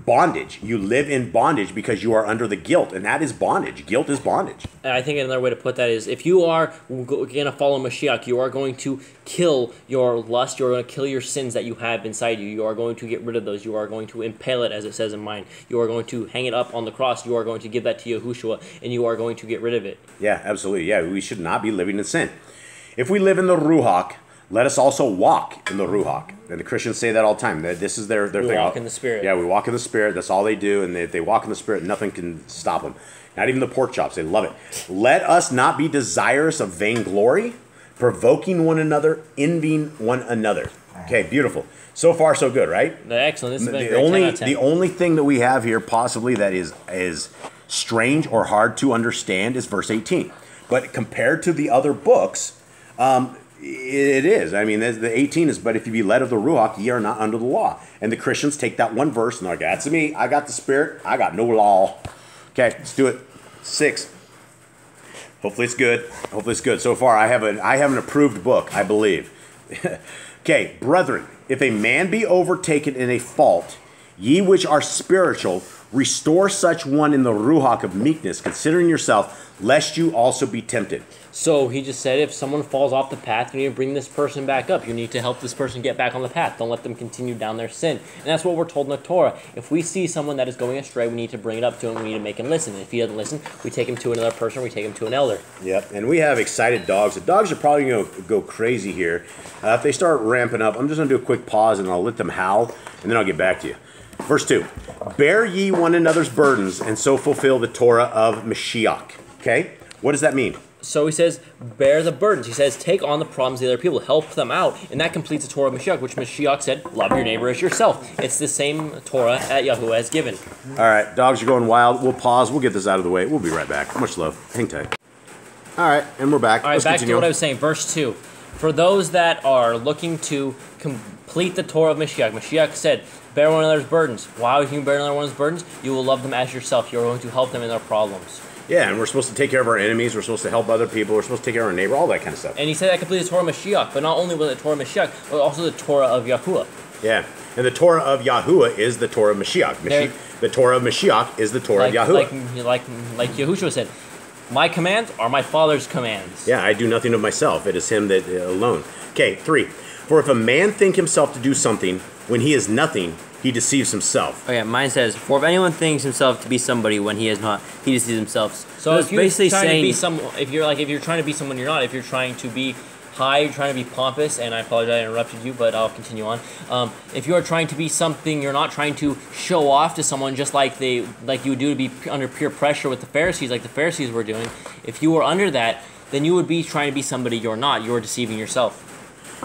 S2: bondage. You live in bondage because you are under the guilt, and that is bondage. Guilt is bondage.
S3: And I think another way to put that is, if you are going to follow Mashiach, you are going to kill your lust. You are going to kill your sins that you have inside you. You are going to get rid of those. You are going to impale it, as it says in mine. You are going to hang it up on the cross. You are going to give that to Yahushua, and you are going to get rid of it.
S2: Yeah, absolutely. Yeah, we should not be living in sin. If we live in the Ruach, let us also walk in the Ruach. And the Christians say that all the time. This is their thing.
S3: We walk in the Spirit.
S2: Yeah, we walk in the Spirit. That's all they do. And if they walk in the Spirit, nothing can stop them. Not even the pork chops. They love it. Let us not be desirous of vainglory, provoking one another, envying one another. Okay, beautiful. So far, so good, right?
S3: Excellent. This has been a great 10 out of 10.
S2: The only thing that we have here possibly that is strange or hard to understand is verse 18. But compared to the other books, it is. I mean, the 18 is, but if you be led of the Ruach, ye are not under the law. And the Christians take that one verse and they're like, that's me. I got the Spirit. I got no law. Okay, let's do it. 6. Hopefully it's good. Hopefully it's good. So far, I have an approved book, I believe. Okay, brethren, if a man be overtaken in a fault, ye which are spiritual, restore such one in the Ruach of meekness, considering yourself, lest you also be tempted.
S3: So he just said, if someone falls off the path, you need to bring this person back up. You need to help this person get back on the path. Don't let them continue down their sin. And that's what we're told in the Torah. If we see someone that is going astray, we need to bring it up to him. We need to make him listen. And if he doesn't listen, we take him to another person. We take him to an elder.
S2: Yep, and we have excited dogs. The dogs are probably going to go crazy here. If they start ramping up, I'm just going to do a quick pause and I'll let them howl, and then I'll get back to you. Verse 2, bear ye one another's burdens, and so fulfill the Torah of Mashiach. Okay, what does that mean?
S3: So he says, bear the burdens. He says, take on the problems of the other people. Help them out. And that completes the Torah of Mashiach, which Mashiach said, love your neighbor as yourself. It's the same Torah that Yahuwah has given.
S2: All right, dogs are going wild. We'll pause. We'll get this out of the way. We'll be right back. Much love. Hang tight. All right, and we're back.
S3: All right,
S2: Let's
S3: back
S2: continue.
S3: to what I was saying. Verse 2. For those that are looking to complete the Torah of Mashiach, Mashiach said, bear one another's burdens. Why would you bear another one's burdens? You will love them as yourself. You're going to help them in their problems.
S2: Yeah, and we're supposed to take care of our enemies. We're supposed to help other people. We're supposed to take care of our neighbor, all that kind of stuff.
S3: And he said that completed the Torah of Mashiach, but not only was it the Torah of Mashiach, but also the Torah of Yahuwah.
S2: Yeah, and the Torah of Yahuwah is the Torah of Mashiach. The Torah of Mashiach is the Torah of Yahuwah.
S3: Like Yahushua said, my commands are my Father's commands.
S2: Yeah, I do nothing of myself. It is him that alone. Okay, 3. For if a man think himself to do something when he is nothing, he deceives himself.
S4: Oh yeah, mine says, for if anyone thinks himself to be somebody when he is not, he deceives himself.
S3: So
S4: it's basically saying,
S3: if you're trying to be someone you're not, if you're trying to be high, you're trying to be pompous, and I apologize I interrupted you, but I'll continue on. If you are trying to be something, you're not trying to show off to someone just like you would do to be under peer pressure with the Pharisees, like the Pharisees were doing. If you were under that, then you would be trying to be somebody you're not. You're deceiving yourself.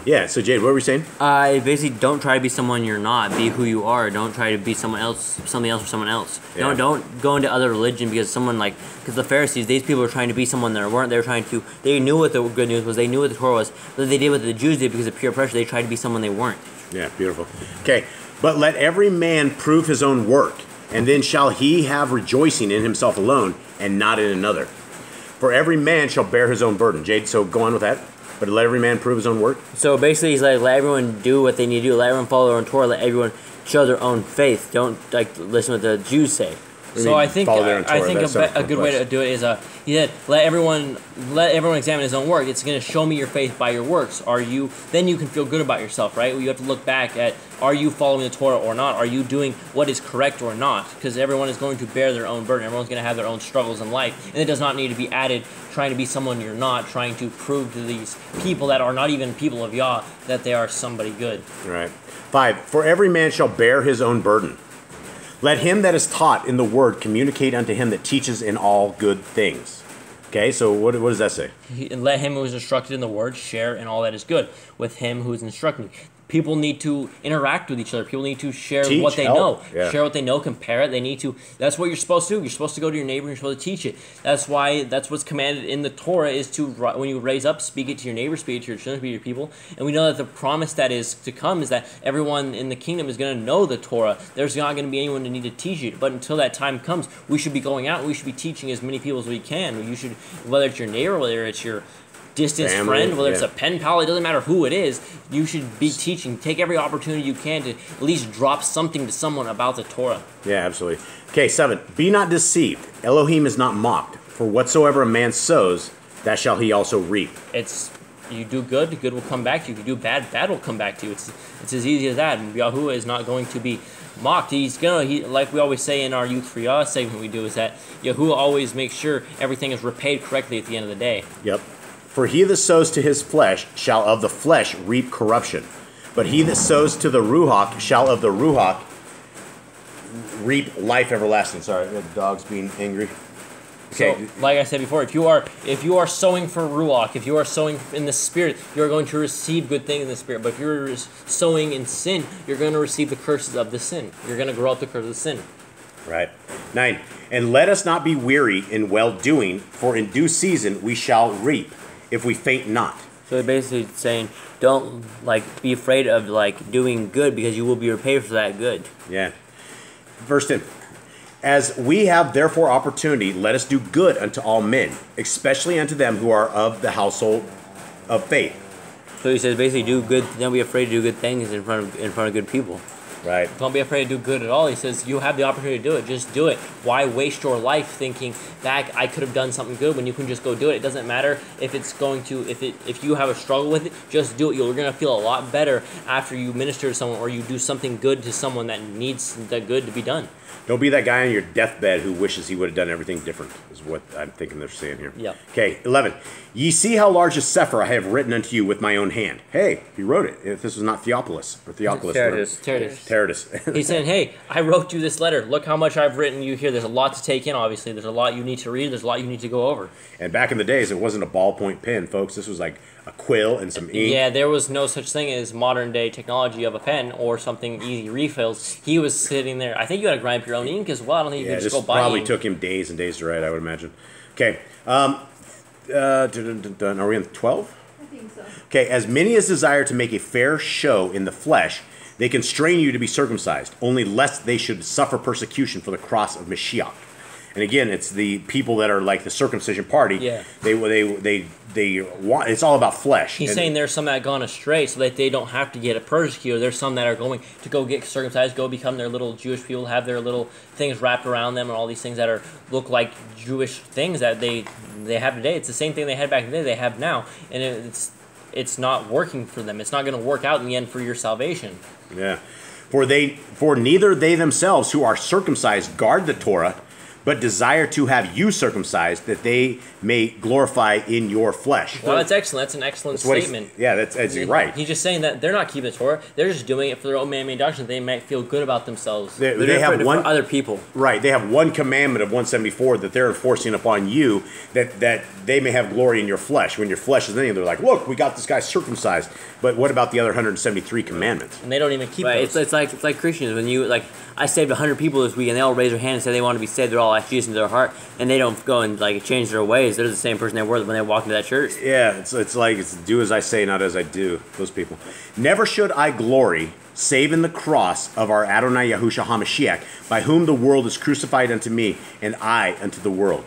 S2: Yeah, so Jade, what were we saying?
S4: Basically, don't try to be someone you're not. Be who you are. Don't try to be something else for someone else.
S2: Yeah.
S4: Don't go into other religion because because the Pharisees, these people were trying to be someone they weren't. They knew what the good news was. They knew what the Torah was. But they did what the Jews did because of peer pressure. They tried to be someone they weren't.
S2: Yeah, beautiful. Okay, but let every man prove his own work, and then shall he have rejoicing in himself alone, and not in another. For every man shall bear his own burden. Jade, so go on with that. But let every man prove his own work?
S4: So basically, he's like, let everyone do what they need to do. Let everyone follow their own Torah. Let everyone show their own faith. Don't listen to what the Jews say.
S3: So I think a good way to do it is he said let everyone examine his own work. It's going to show me your faith by your works. Then you can feel good about yourself, right? You have to look back at, are you following the Torah or not? Are you doing what is correct or not? Because everyone is going to bear their own burden. Everyone's going to have their own struggles in life, and it does not need to be added trying to be someone you're not, trying to prove to these people that are not even people of Yah that they are somebody good.
S2: All right. 5. For every man shall bear his own burden. Let him that is taught in the word communicate unto him that teaches in all good things. Okay, so what does that say?
S3: And let him who is instructed in the word share in all that is good with him who is instructing. people need to interact with each other. People need to share
S2: Teach,
S3: what they
S2: help.
S3: know.
S2: Yeah.
S3: Share what they know, compare it. They need to. That's what you're supposed to do. You're supposed to go to your neighbor and you're supposed to teach it. That's what's commanded in the Torah is to, when you raise up, speak it to your neighbor, speak it to your children, speak it to your people. And we know that the promise that is to come is that everyone in the kingdom is going to know the Torah. There's not going to be anyone to need to teach it. But until that time comes, we should be going out and we should be teaching as many people as we can. You should, whether it's your neighbor, whether it's your distant friend, whether it's a pen pal, it doesn't matter who it is, you should be teaching. Take every opportunity you can to at least drop something to someone about the Torah.
S2: Yeah, absolutely. Okay, 7. Be not deceived. Elohim is not mocked. For whatsoever a man sows, that shall he also reap.
S3: It's, you do good, good will come back to you. If you do bad, bad will come back to you. It's as easy as that. And Yahuwah is not going to be mocked. Like we always say in our Youth for Yah segment we do, is that Yahuwah always makes sure everything is repaid correctly at the end of the day.
S2: Yep. For he that sows to his flesh shall of the flesh reap corruption, but he that sows to the Ruach shall of the Ruach reap life everlasting. Sorry, the dog's being angry. Okay.
S3: So, like I said before, if you are sowing for Ruach, if you are sowing in the Spirit, you are going to receive good things in the Spirit. But if you're sowing in sin, you're going to receive the curses of the sin. You're going to grow up the curse of sin.
S2: Right. 9. And let us not be weary in well-doing, for in due season we shall reap, if we faint not.
S4: So they're basically saying, don't be afraid of doing good, because you will be repaid for that good.
S2: Yeah. Verse 10. As we have therefore opportunity, let us do good unto all men, especially unto them who are of the household of faith.
S4: So he says basically do good, don't be afraid to do good things in front of good people.
S2: Right.
S3: Don't be afraid to do good at all. He says you have the opportunity to do it. Just do it. Why waste your life thinking back, I could have done something good, when you can just go do it? It doesn't matter if it's going to, if you have a struggle with it, just do it. You're going to feel a lot better after you minister to someone or you do something good to someone that needs that good to be done.
S2: Don't be that guy on your deathbed who wishes he would have done everything different, is what I'm thinking they're saying here.
S3: Yeah.
S2: Okay, 11. Ye see how large a sefer I have written unto you with my own hand. Hey, he wrote it. If this was not Theophilus, or Theophilus.
S3: Teretus. He's saying, hey, I wrote you this letter. Look how much I've written you here. There's a lot to take in, obviously. There's a lot you need to read. There's a lot you need to go over.
S2: And back in the days, it wasn't a ballpoint pen, folks. This was like a quill and some ink.
S3: Yeah, there was no such thing as modern day technology of a pen or something easy refills. He was sitting there. I think you had to grind up your own ink as well. I don't think you could just go buy
S2: probably
S3: ink.
S2: took him days and days to write, I would imagine. Okay. Are we on 12?
S6: I think so.
S2: Okay, as many as desire to make a fair show in the flesh, they constrain you to be circumcised, only lest they should suffer persecution for the cross of Mashiach. And again, it's the people that are like the circumcision party.
S3: Yeah.
S2: They want. It's all about flesh.
S3: He's saying there's some that have gone astray so that they don't have to get persecuted. There's some that are going to go get circumcised, go become their little Jewish people, have their little things wrapped around them, and all these things that look like Jewish things that they have today. It's the same thing they had back in the day. They have now, and it's not working for them. It's not going to work out in the end for your salvation.
S2: Yeah. For neither they themselves who are circumcised guard the Torah, but desire to have you circumcised, that they may glorify in your flesh.
S3: Well, that's excellent. That's an excellent statement.
S2: That's right.
S3: He's just saying that they're not keeping the Torah. They're just doing it for their own man-made doctrine. They might feel good about themselves.
S2: They have one
S4: for other people.
S2: Right. They have one commandment of 174 that they're enforcing upon you, that they may have glory in your flesh. When your flesh is in, they're like, look, we got this guy circumcised. But what about the other 173 commandments?
S3: And they don't even keep those.
S4: It's like Christians. When you I saved 100 people this week, and they all raise their hand and say they want to be saved. They're all ask Jesus into their heart, and they don't go and change their ways. They're the same person they were when they walked into that church.
S2: Yeah, it's do as I say, not as I do. Those people. Never should I glory, save in the cross of our Adonai Yahushua HaMashiach, by whom the world is crucified unto me, and I unto the world.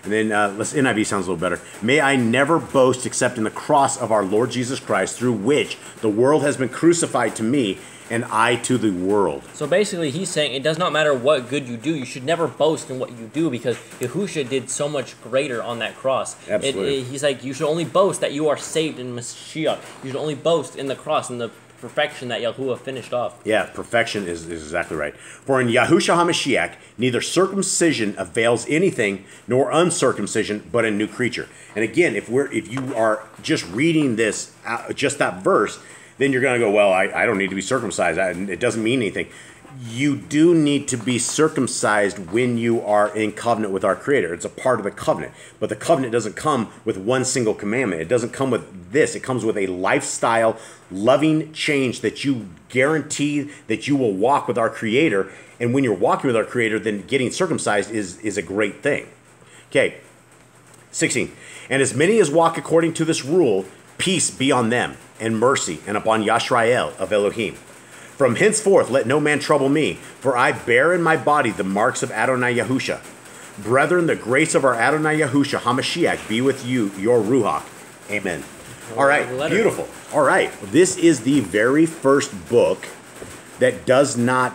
S2: And then NIV sounds a little better. May I never boast except in the cross of our Lord Jesus Christ, through which the world has been crucified to me, and I to the world.
S3: So basically, he's saying it does not matter what good you do. You should never boast in what you do, because Yahushua did so much greater on that cross.
S2: Absolutely.
S3: He's like, you should only boast that you are saved in Mashiach. You should only boast in the cross and the perfection that Yahuwah finished off.
S2: Yeah, perfection is exactly right. For in Yahushua HaMashiach, neither circumcision avails anything, nor uncircumcision, but a new creature. And again, if you are just reading this, just that verse, then you're going to go, well, I don't need to be circumcised. It doesn't mean anything. you do need to be circumcised when you are in covenant with our Creator. It's a part of the covenant. But the covenant doesn't come with one single commandment. It doesn't come with this. It comes with a lifestyle, loving change that you guarantee that you will walk with our Creator. And when you're walking with our Creator, then getting circumcised is a great thing. Okay, 16. And as many as walk according to this rule, peace be on them, and mercy, and upon Yashrael of Elohim. From henceforth let no man trouble me, for I bear in my body the marks of Adonai Yahusha. Brethren, the grace of our Adonai Yahusha HaMashiach be with you, your Ruach. Amen. All right, beautiful. All right, this is the very first book that does not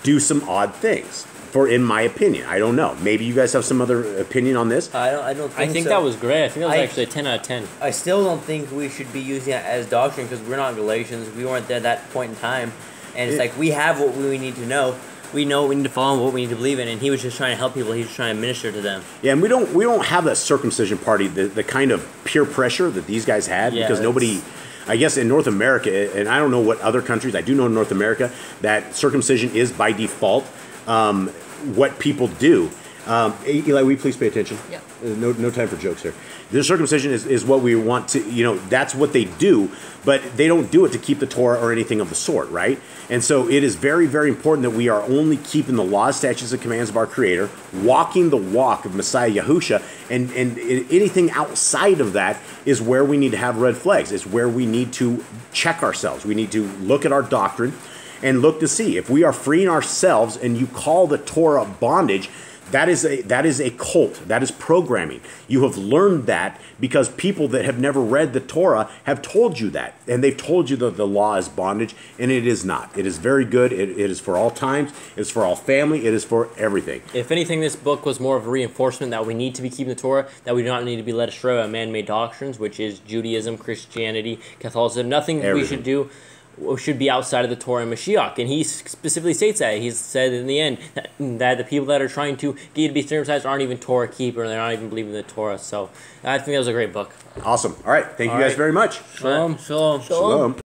S2: do some odd things. In my opinion, I don't know. Maybe you guys have some other opinion on this.
S4: I don't think
S3: I think
S4: so.
S3: that was great. I think that was actually a 10 out of 10.
S4: I still don't think we should be using it as doctrine because we're not Galatians. We weren't there at that point in time. And it's like we have what we need to know. We know what we need to follow and what we need to believe in. And he was just trying to help people. He was trying to minister to them.
S2: Yeah, and we don't have that circumcision party, the kind of peer pressure that these guys had, because nobody, I guess in North America, and I don't know what other countries, I do know in North America that circumcision is by default what people do. Eli, will you please pay attention?
S1: Yeah.
S2: No time for jokes here. The circumcision is what we want to, that's what they do, but they don't do it to keep the Torah or anything of the sort, right? And so it is very, very important that we are only keeping the laws, statutes, and commands of our Creator, walking the walk of Messiah Yahusha, and anything outside of that is where we need to have red flags. It's where we need to check ourselves. We need to look at our doctrine and look to see if we are freeing ourselves and you call the Torah bondage. That is a cult. That is programming. You have learned that because people that have never read the Torah have told you that. And they've told you that the law is bondage, and it is not. It is very good. It is for all times. It is for all family. It is for everything.
S3: If anything, this book was more of a reinforcement that we need to be keeping the Torah, that we do not need to be led astray by man-made doctrines, which is Judaism, Christianity, Catholicism. Nothing we should do should be outside of the Torah and Mashiach. And he specifically states that. He said in the end that the people that are trying to get you to be circumcised aren't even Torah keeper, and they're not even believing the Torah. So I think that was a great book.
S2: Awesome. All right. Thank you guys very much.
S3: Shalom.
S2: Shalom.